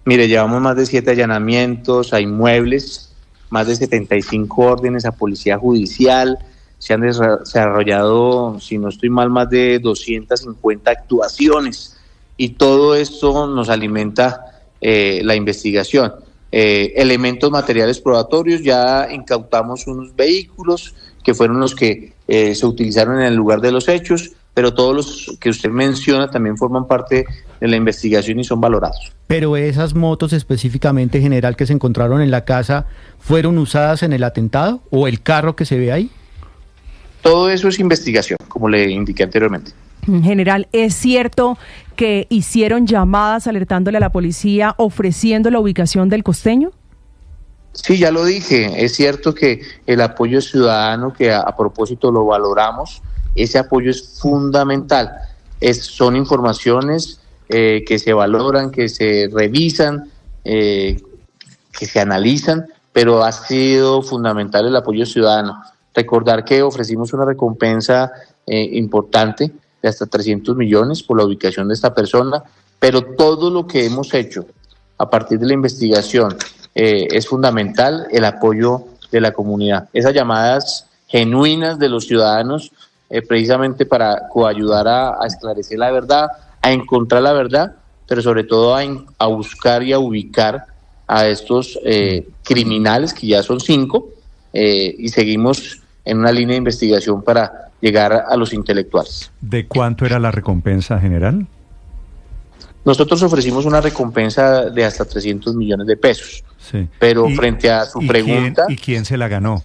Mire, llevamos más de 7 allanamientos a inmuebles, más de 75 órdenes a policía judicial, se han desarrollado, si no estoy mal, más de 250 actuaciones, y todo esto nos alimenta la investigación. Elementos materiales probatorios, ya incautamos unos vehículos que fueron los que se utilizaron en el lugar de los hechos, pero todos los que usted menciona también forman parte de la investigación y son valorados. Pero esas motos específicamente, general, que se encontraron en la casa, ¿fueron usadas en el atentado o el carro que se ve ahí? Todo eso es investigación, como le indiqué anteriormente. General, ¿es cierto que hicieron llamadas alertándole a la policía ofreciendo la ubicación del costeño? Sí, ya lo dije, es cierto que el apoyo ciudadano, que a propósito lo valoramos, ese apoyo es fundamental. Son informaciones que se valoran, que se revisan, que se analizan, pero ha sido fundamental el apoyo ciudadano. Recordar que ofrecimos una recompensa importante de hasta 300 millones por la ubicación de esta persona, pero todo lo que hemos hecho a partir de la investigación es fundamental el apoyo de la comunidad. Esas llamadas genuinas de los ciudadanos precisamente para coayudar a esclarecer la verdad, a encontrar la verdad, pero sobre todo a buscar y a ubicar a estos criminales, que ya son 5, y seguimos en una línea de investigación para llegar a los intelectuales. ¿De cuánto era la recompensa, general? Nosotros ofrecimos una recompensa de hasta 300 millones de pesos, sí. Pero frente a su pregunta... ¿Y quién se la ganó?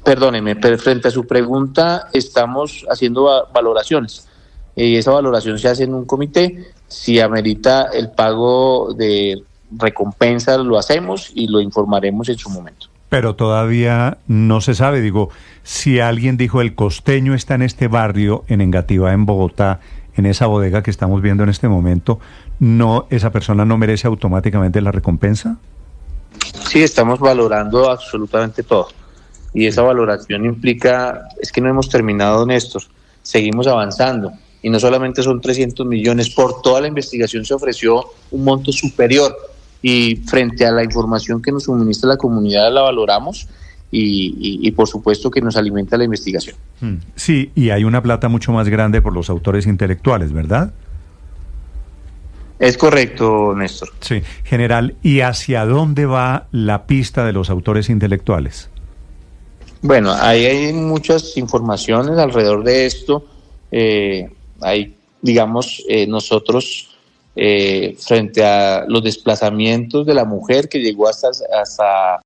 Perdóneme, pero frente a su pregunta estamos haciendo valoraciones, y esa valoración se hace en un comité. Si amerita el pago de recompensa, lo hacemos y lo informaremos en su momento. Pero todavía no se sabe, digo, si alguien dijo el costeño está en este barrio, en Engativá, en Bogotá, en esa bodega que estamos viendo en este momento, ¿no, esa persona no merece automáticamente la recompensa? Sí, estamos valorando absolutamente todo. Y esa valoración implica, es que no hemos terminado, Néstor, seguimos avanzando. Y no solamente son 300 millones, por toda la investigación se ofreció un monto superior. Y frente a la información que nos suministra la comunidad la valoramos y por supuesto que nos alimenta la investigación. Sí, y hay una plata mucho más grande por los autores intelectuales, ¿verdad? Es correcto, Néstor. Sí, general, ¿y hacia dónde va la pista de los autores intelectuales? Bueno, ahí hay muchas informaciones alrededor de esto. Hay, digamos, nosotros... frente a los desplazamientos de la mujer que llegó hasta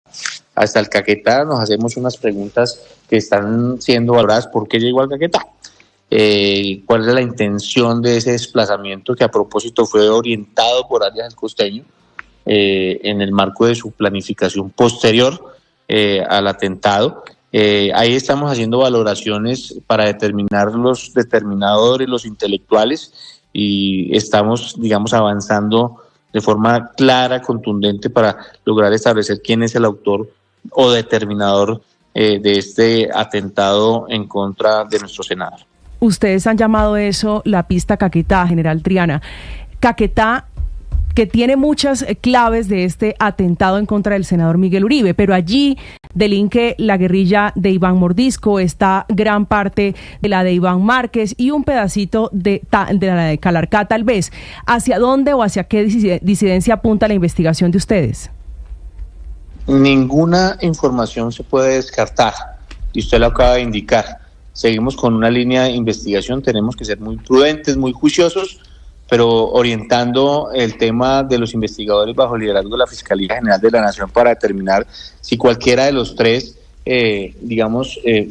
el Caquetá, nos hacemos unas preguntas que están siendo valoradas. ¿Por qué llegó al Caquetá? ¿Cuál es la intención de ese desplazamiento, que a propósito fue orientado por Arias el Costeño en el marco de su planificación posterior al atentado? Ahí estamos haciendo valoraciones para determinar los determinadores, los intelectuales, y estamos, digamos, avanzando de forma clara, contundente, para lograr establecer quién es el autor o determinador de este atentado en contra de nuestro senador. Ustedes han llamado eso la pista Caquetá, general Triana. Caquetá, que tiene muchas claves de este atentado en contra del senador Miguel Uribe, pero allí delinque la guerrilla de Iván Mordisco, está gran parte de la de Iván Márquez y un pedacito de la de Calarcá, tal vez. ¿Hacia dónde o hacia qué disidencia apunta la investigación de ustedes? Ninguna información se puede descartar, y usted lo acaba de indicar. Seguimos con una línea de investigación, tenemos que ser muy prudentes, muy juiciosos, pero orientando el tema de los investigadores bajo liderazgo de la Fiscalía General de la Nación para determinar si cualquiera de los tres,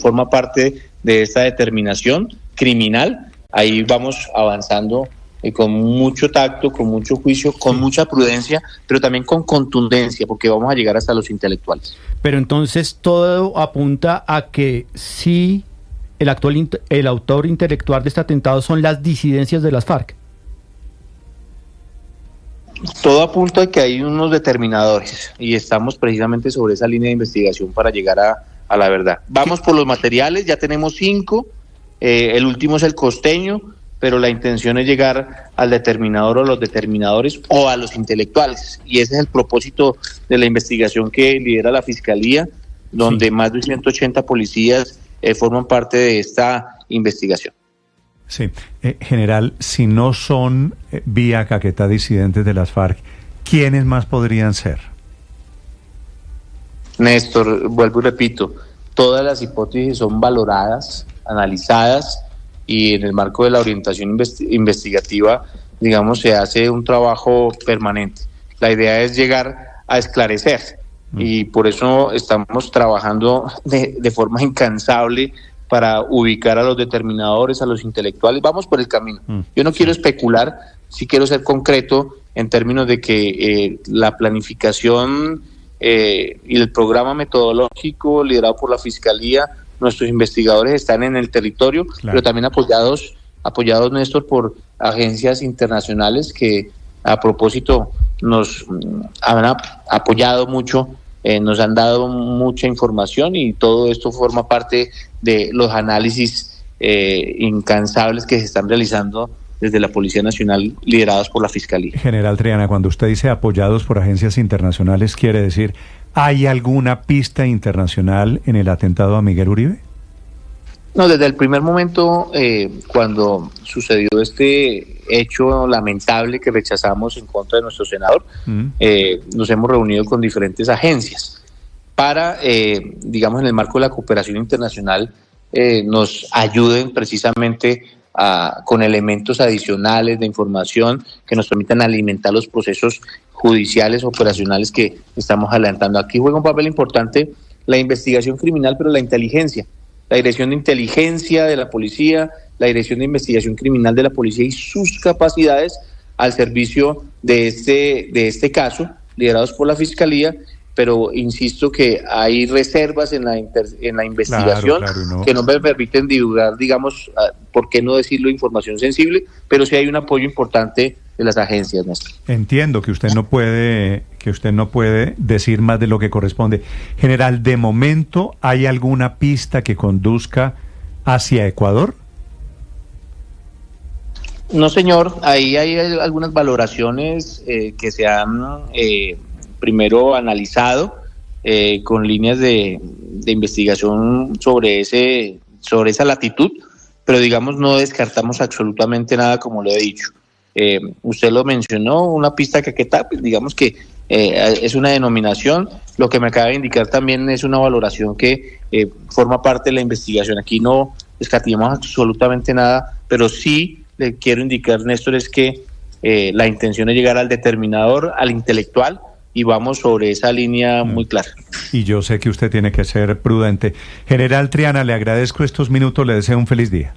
forma parte de esta determinación criminal. Ahí vamos avanzando con mucho tacto, con mucho juicio, con mucha prudencia, pero también con contundencia, porque vamos a llegar hasta los intelectuales. Pero entonces todo apunta a que sí, el autor intelectual de este atentado son las disidencias de las FARC. Todo apunta a que hay unos determinadores y estamos precisamente sobre esa línea de investigación para llegar a la verdad. Vamos por los materiales, ya tenemos 5, el último es el costeño, pero la intención es llegar al determinador o los determinadores o a los intelectuales, y ese es el propósito de la investigación que lidera la Fiscalía, donde más de 180 policías forman parte de esta investigación. Sí, general, si no son vía Caquetá disidentes de las FARC, ¿quiénes más podrían ser? Néstor, vuelvo y repito, todas las hipótesis son valoradas, analizadas, y en el marco de la orientación investigativa, digamos, se hace un trabajo permanente. La idea es llegar a esclarecer y por eso estamos trabajando de forma incansable para ubicar a los determinadores, a los intelectuales. Vamos por el camino. Yo no quiero especular, sí quiero ser concreto en términos de que la planificación y el programa metodológico liderado por la Fiscalía, nuestros investigadores están en el territorio, pero también apoyados, Néstor, por agencias internacionales que a propósito nos han apoyado mucho, nos han dado mucha información y todo esto forma parte de los análisis incansables que se están realizando desde la Policía Nacional, liderados por la Fiscalía. General Triana, cuando usted dice apoyados por agencias internacionales, ¿quiere decir, hay alguna pista internacional en el atentado a Miguel Uribe? No, desde el primer momento, cuando sucedió este hecho lamentable que rechazamos en contra de nuestro senador, nos hemos reunido con diferentes agencias para, digamos, en el marco de la cooperación internacional, nos ayuden precisamente con elementos adicionales de información que nos permitan alimentar los procesos judiciales, operacionales que estamos adelantando. Aquí juega un papel importante la investigación criminal, pero la inteligencia, la Dirección de Inteligencia de la Policía, la Dirección de Investigación Criminal de la Policía y sus capacidades al servicio de este caso, liderados por la Fiscalía, pero insisto que hay reservas en la investigación que no me permiten divulgar, digamos, por qué no decirlo, información sensible, pero sí hay un apoyo importante de las agencias, Néstor. Entiendo que usted no puede decir más de lo que corresponde. General, de momento, ¿hay alguna pista que conduzca hacia Ecuador? No, señor, ahí hay algunas valoraciones que se han primero analizado con líneas de investigación sobre esa latitud, pero digamos no descartamos absolutamente nada, como lo he dicho. Usted lo mencionó, una pista caquetá, digamos que es una denominación. Lo que me acaba de indicar también es una valoración que forma parte de la investigación. Aquí no descartamos absolutamente nada, pero sí le quiero indicar, Néstor, es que la intención es llegar al determinador, al intelectual, y vamos sobre esa línea muy clara. Y yo sé que usted tiene que ser prudente. General Triana, le agradezco estos minutos, le deseo un feliz día.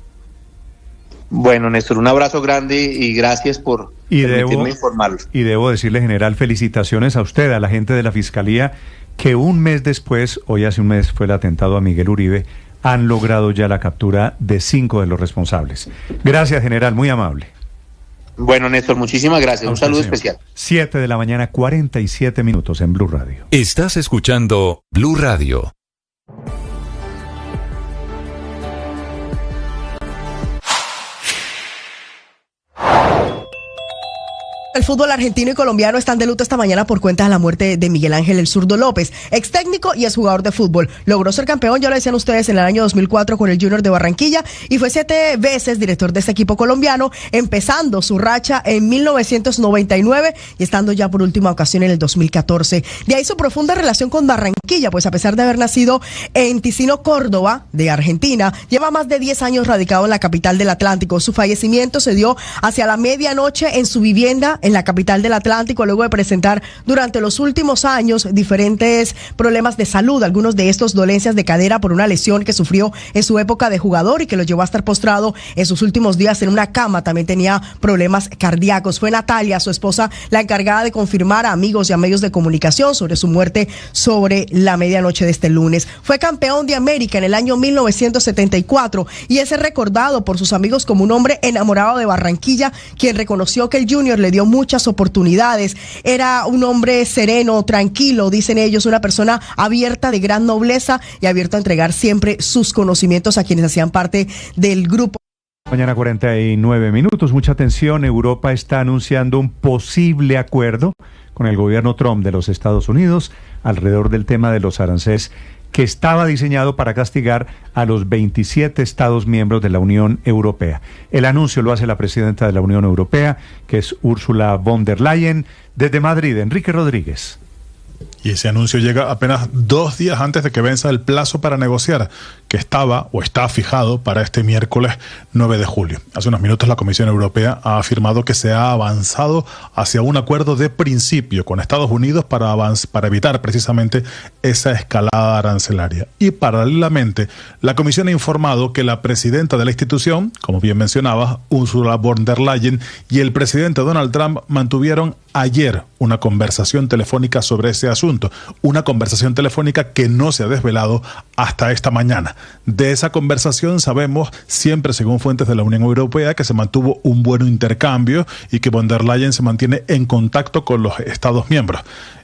Bueno, Néstor, un abrazo grande y gracias por permitirme informarlo. Y debo decirle, general, felicitaciones a usted, a la gente de la Fiscalía, que un mes después, hoy hace un mes fue el atentado a Miguel Uribe, han logrado ya la captura de 5 de los responsables. Gracias, general, muy amable. Bueno, Néstor, muchísimas gracias. Un saludo especial. 7 de la mañana, 47 minutos en Blue Radio. Estás escuchando Blue Radio. El fútbol argentino y colombiano están de luto esta mañana por cuenta de la muerte de Miguel Ángel El Zurdo López, ex técnico y ex jugador de fútbol. Logró ser campeón, ya lo decían ustedes, en el año 2004 con el Junior de Barranquilla y fue 7 veces director de este equipo colombiano, empezando su racha en 1999 y estando ya por última ocasión en el 2014. De ahí su profunda relación con Barranquilla, pues a pesar de haber nacido en Ticino, Córdoba, de Argentina, lleva más de 10 años radicado en la capital del Atlántico. Su fallecimiento se dio hacia la medianoche en su vivienda en la capital del Atlántico, luego de presentar durante los últimos años diferentes problemas de salud, algunos de estos dolencias de cadera por una lesión que sufrió en su época de jugador y que lo llevó a estar postrado en sus últimos días en una cama. También tenía problemas cardíacos. Fue Natalia, su esposa, la encargada de confirmar a amigos y a medios de comunicación sobre su muerte sobre la medianoche de este lunes. Fue campeón de América en el año 1974 y es recordado por sus amigos como un hombre enamorado de Barranquilla, quien reconoció que el Junior le dio muchas oportunidades. Era un hombre sereno, tranquilo, dicen ellos, una persona abierta, de gran nobleza y abierto a entregar siempre sus conocimientos a quienes hacían parte del grupo. Mañana 49 minutos, mucha atención. Europa está anunciando un posible acuerdo con el gobierno Trump de los Estados Unidos alrededor del tema de los aranceles, que estaba diseñado para castigar a los 27 Estados miembros de la Unión Europea. El anuncio lo hace la presidenta de la Unión Europea, que es Ursula von der Leyen. Desde Madrid, Enrique Rodríguez. y ese anuncio llega apenas 2 días antes de que venza el plazo para negociar, que estaba o está fijado para este miércoles 9 de julio. Hace unos minutos la Comisión Europea ha afirmado que se ha avanzado hacia un acuerdo de principio con Estados Unidos para evitar precisamente esa escalada arancelaria. Y paralelamente, la Comisión ha informado que la presidenta de la institución, como bien mencionabas, Ursula von der Leyen, y el presidente Donald Trump mantuvieron ayer una conversación telefónica sobre ese asunto, una conversación telefónica que no se ha desvelado hasta esta mañana. De esa conversación sabemos, siempre según fuentes de la Unión Europea, que se mantuvo un buen intercambio y que von der Leyen se mantiene en contacto con los Estados miembros.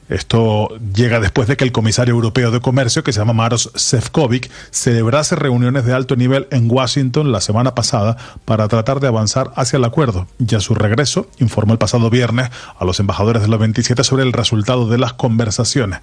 Esto llega después de que el comisario europeo de comercio, que se llama Maroš Šefčovič, celebrase reuniones de alto nivel en Washington la semana pasada para tratar de avanzar hacia el acuerdo. Y a su regreso informó el pasado viernes a los embajadores de los 27 sobre el resultado de las conversaciones.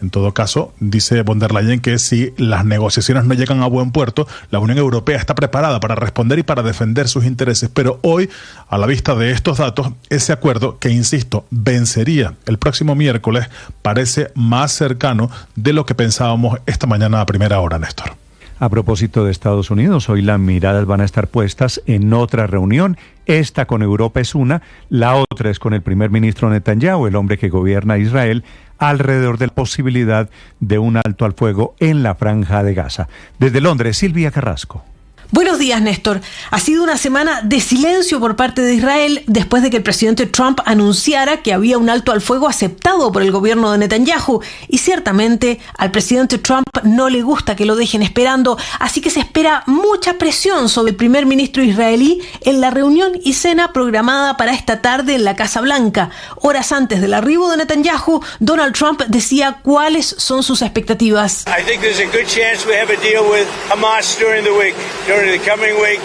En todo caso, dice von der Leyen que si las negociaciones no llegan a buen puerto, la Unión Europea está preparada para responder y para defender sus intereses. Pero hoy, a la vista de estos datos, ese acuerdo, que insisto, vencería el próximo miércoles, parece más cercano de lo que pensábamos esta mañana a primera hora, Néstor. A propósito de Estados Unidos, hoy las miradas van a estar puestas en otra reunión. Esta con Europa es una, la otra es con el primer ministro Netanyahu, el hombre que gobierna Israel, alrededor de la posibilidad de un alto al fuego en la Franja de Gaza. Desde Londres, Silvia Carrasco. Buenos días, Néstor. Ha sido una semana de silencio por parte de Israel después de que el presidente Trump anunciara que había un alto al fuego aceptado por el gobierno de Netanyahu. Y ciertamente al presidente Trump no le gusta que lo dejen esperando, así que se espera mucha presión sobre el primer ministro israelí en la reunión y cena programada para esta tarde en la Casa Blanca. Horas antes del arribo de Netanyahu, Donald Trump decía cuáles son sus expectativas. I think there's a good chance we have a deal with Hamas during the week. During the coming week,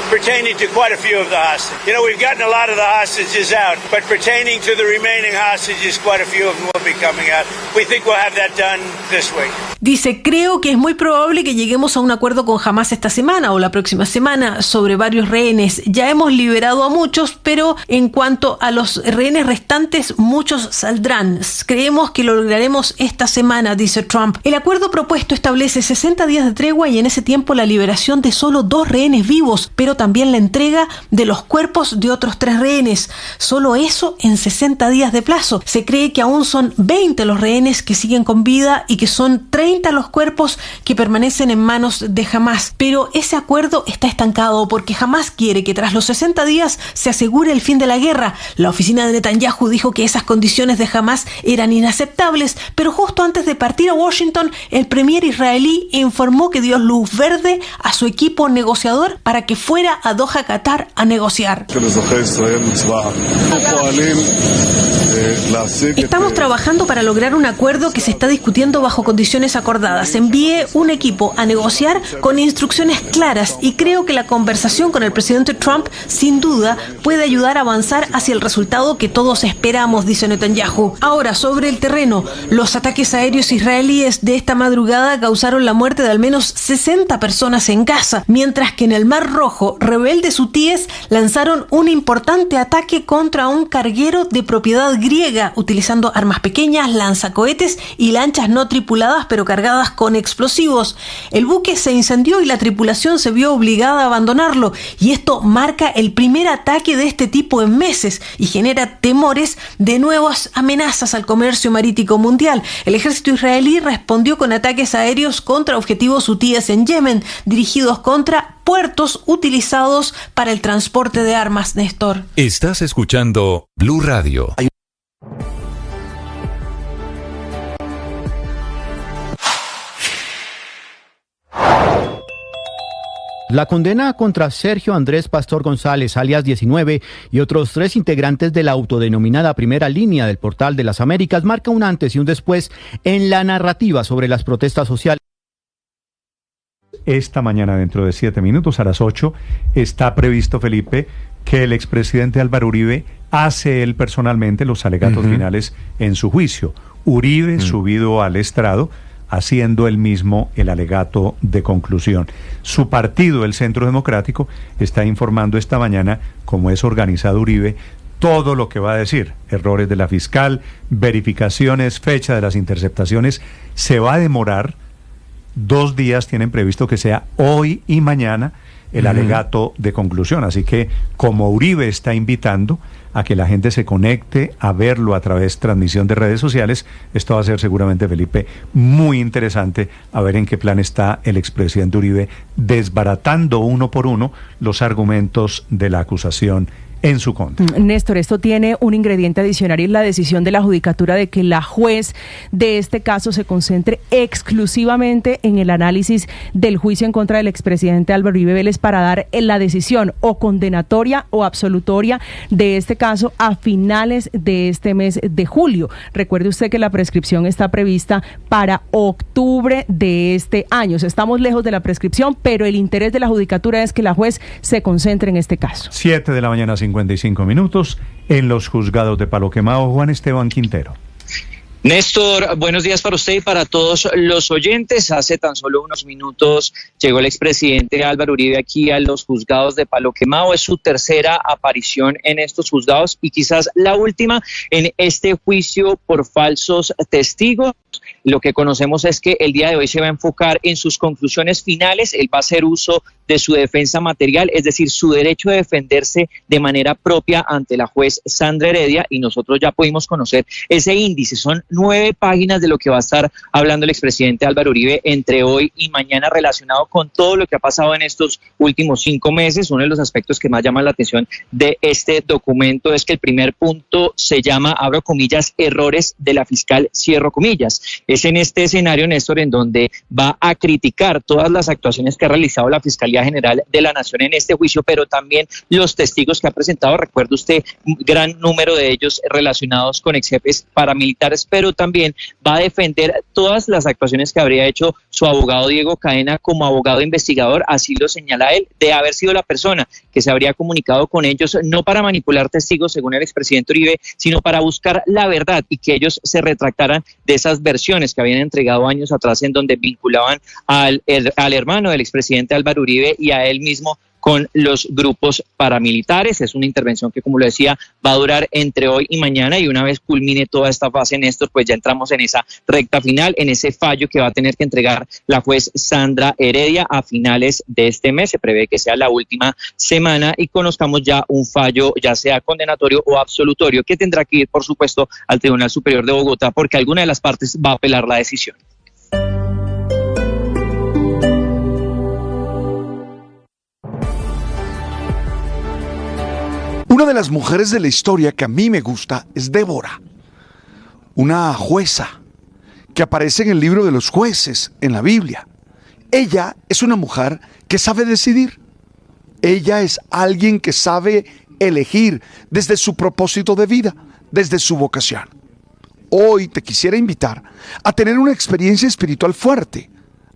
pertaining to quite a few of the hostages. You know, we've gotten a lot of the hostages out, but pertaining to the remaining hostages, quite a few of them will be coming out. We think we'll have that done this week. Dice, creo que es muy probable que lleguemos a un acuerdo con Hamas esta semana o la próxima semana sobre varios rehenes. Ya hemos liberado a muchos, pero en cuanto a los rehenes restantes, muchos saldrán. Creemos que lo lograremos esta semana, dice Trump. El acuerdo propuesto establece 60 días de tregua y en ese tiempo la liberación de solo 2 rehenes vivos, pero también la entrega de los cuerpos de otros 3 rehenes. Solo eso en 60 días de plazo. Se cree que aún son 20 los rehenes que siguen con vida y que son 30 los cuerpos que permanecen en manos de Hamas. Pero ese acuerdo está estancado porque Hamas quiere que tras los 60 días se asegure el fin de la guerra. La oficina de Netanyahu dijo que esas condiciones de Hamas eran inaceptables, pero justo antes de partir a Washington, el premier israelí informó que dio luz verde a su equipo negociador para que fuera a Doha, Qatar, a negociar. Estamos trabajando para lograr un acuerdo que se está discutiendo bajo condiciones acordadas. Envié un equipo a negociar con instrucciones claras y creo que la conversación con el presidente Trump sin duda puede ayudar a avanzar hacia el resultado que todos esperamos, dice Netanyahu. Ahora, sobre el terreno, los ataques aéreos israelíes de esta madrugada causaron la muerte de al menos 60 personas en Gaza, mientras que en el Mar Rojo, rebeldes hutíes lanzaron un importante ataque contra un carguero de propiedad griega, utilizando armas pequeñas, lanzacohetes y lanchas no tripuladas pero cargadas con explosivos. El buque se incendió y la tripulación se vio obligada a abandonarlo, y esto marca el primer ataque de este tipo en meses y genera temores de nuevas amenazas al comercio marítimo mundial. El ejército israelí respondió con ataques aéreos contra objetivos hutíes en Yemen, dirigidos contra puertos utilizados para el transporte de armas, Néstor. Estás escuchando Blue Radio. La condena contra Sergio Andrés Pastor González, alias 19, y otros 3 integrantes de la autodenominada primera línea del Portal de las Américas marca un antes y un después en la narrativa sobre las protestas sociales. Esta mañana, dentro de 7 minutos, a las 8, está previsto, Felipe, que el expresidente Álvaro Uribe hace él personalmente los alegatos finales en su juicio. Uribe subido al estrado, haciendo él mismo el alegato de conclusión. Su partido, el Centro Democrático, está informando esta mañana cómo es organizado Uribe todo lo que va a decir, errores de la fiscal, verificaciones, fecha de las interceptaciones, se va a demorar 2 días, tienen previsto que sea hoy y mañana el alegato de conclusión. Así que, como Uribe está invitando a que la gente se conecte a verlo a través de transmisión de redes sociales, esto va a ser seguramente, Felipe, muy interesante a ver en qué plan está el expresidente Uribe, desbaratando uno por uno los argumentos de la acusación en su contra. Néstor, esto tiene un ingrediente adicional y es la decisión de la Judicatura de que la juez de este caso se concentre exclusivamente en el análisis del juicio en contra del expresidente Álvaro Uribe Vélez para dar la decisión o condenatoria o absolutoria de este caso a finales de este mes de julio. Recuerde usted que la prescripción está prevista para octubre de este año. Estamos lejos de la prescripción, pero el interés de la Judicatura es que la juez se concentre en este caso. 7 de la mañana, 55 minutos, en los juzgados de Palo Quemado, Juan Esteban Quintero. Néstor, buenos días para usted y para todos los oyentes. Hace tan solo unos minutos llegó el expresidente Álvaro Uribe aquí a los juzgados de Palo Quemado. Es su tercera aparición en estos juzgados y quizás la última en este juicio por falsos testigos. Lo que conocemos es que el día de hoy se va a enfocar en sus conclusiones finales. Él va a hacer uso de su defensa material, es decir, su derecho de defenderse de manera propia ante la juez Sandra Heredia, y nosotros ya pudimos conocer ese índice. Son 9 páginas de lo que va a estar hablando el expresidente Álvaro Uribe entre hoy y mañana relacionado con todo lo que ha pasado en estos últimos 5 meses. Uno de los aspectos que más llama la atención de este documento es que el primer punto se llama, abro comillas, errores de la fiscal, cierro comillas. Es en este escenario, Néstor, en donde va a criticar todas las actuaciones que ha realizado la Fiscalía General de la Nación en este juicio, pero también los testigos que ha presentado. Recuerde usted, un gran número de ellos relacionados con ex jefes paramilitares, pero también va a defender todas las actuaciones que habría hecho su abogado Diego Cadena como abogado investigador, así lo señala él, de haber sido la persona que se habría comunicado con ellos, no para manipular testigos, según el expresidente Uribe, sino para buscar la verdad y que ellos se retractaran de esas versiones que habían entregado años atrás, en donde vinculaban al hermano del expresidente Álvaro Uribe y a él mismo con los grupos paramilitares. Es una intervención que, como lo decía, va a durar entre hoy y mañana, y una vez culmine toda esta fase, Néstor, pues ya entramos en esa recta final, en ese fallo que va a tener que entregar la juez Sandra Heredia a finales de este mes. Se prevé que sea la última semana y conozcamos ya un fallo, ya sea condenatorio o absolutorio, que tendrá que ir, por supuesto, al Tribunal Superior de Bogotá, porque alguna de las partes va a apelar la decisión. Una de las mujeres de la historia que a mí me gusta es Débora, una jueza que aparece en el libro de los jueces en la Biblia. Ella es una mujer que sabe decidir. Ella es alguien que sabe elegir desde su propósito de vida, desde su vocación. Hoy te quisiera invitar a tener una experiencia espiritual fuerte,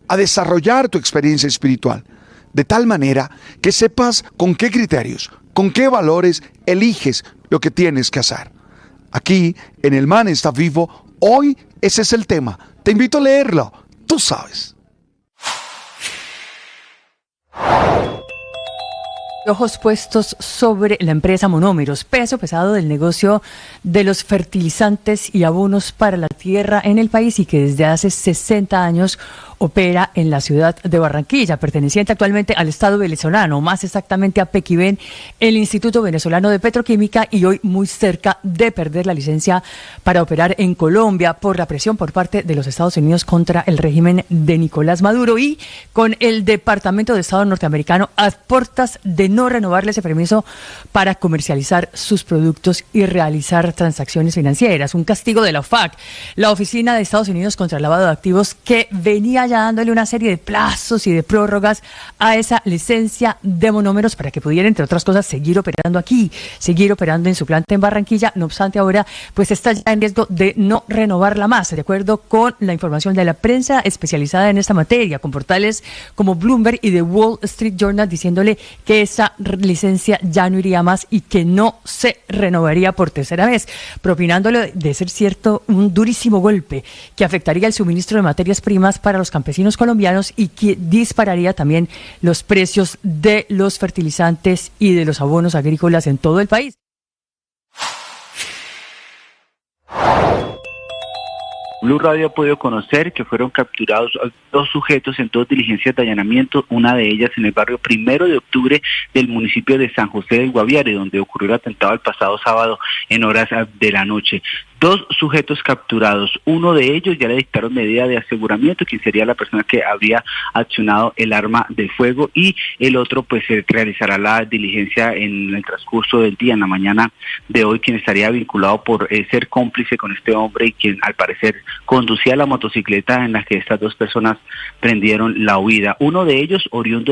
a desarrollar tu experiencia espiritual, de tal manera que sepas con qué criterios, con qué valores eliges lo que tienes que hacer. Aquí, en El Man está vivo, hoy ese es el tema. Te invito a leerlo, tú sabes. Ojos puestos sobre la empresa Monómeros, peso pesado del negocio de los fertilizantes y abonos para la tierra en el país, y que desde hace 60 años opera en la ciudad de Barranquilla, perteneciente actualmente al Estado venezolano, más exactamente a Pequiven, el Instituto Venezolano de Petroquímica, y hoy muy cerca de perder la licencia para operar en Colombia por la presión por parte de los Estados Unidos contra el régimen de Nicolás Maduro, y con el Departamento de Estado norteamericano a puertas de no renovarle ese permiso para comercializar sus productos y realizar transacciones financieras. Un castigo de la OFAC, la Oficina de Estados Unidos contra el Lavado de Activos, que venía ya dándole una serie de plazos y de prórrogas a esa licencia de Monómeros para que pudiera, entre otras cosas, seguir operando aquí, seguir operando en su planta en Barranquilla. No obstante, ahora pues está ya en riesgo de no renovarla más, de acuerdo con la información de la prensa especializada en esta materia, con portales como Bloomberg y The Wall Street Journal diciéndole que esa licencia ya no iría más y que no se renovaría por tercera vez, propinándole, de ser cierto, un durísimo golpe que afectaría el suministro de materias primas para los campesinos colombianos y que dispararía también los precios de los fertilizantes y de los abonos agrícolas en todo el país. Blue Radio ha podido conocer que fueron capturados 2 sujetos en 2 diligencias de allanamiento, una de ellas en el barrio 1 de octubre del municipio de San José del Guaviare, donde ocurrió el atentado el pasado sábado en horas de la noche. 2 sujetos capturados, uno de ellos ya le dictaron medida de aseguramiento, quien sería la persona que habría accionado el arma de fuego, y el otro pues se realizará la diligencia en el transcurso del día, en la mañana de hoy, quien estaría vinculado por ser cómplice con este hombre y quien al parecer conducía la motocicleta en la que estas 2 personas prendieron la huida. Uno de ellos, oriundo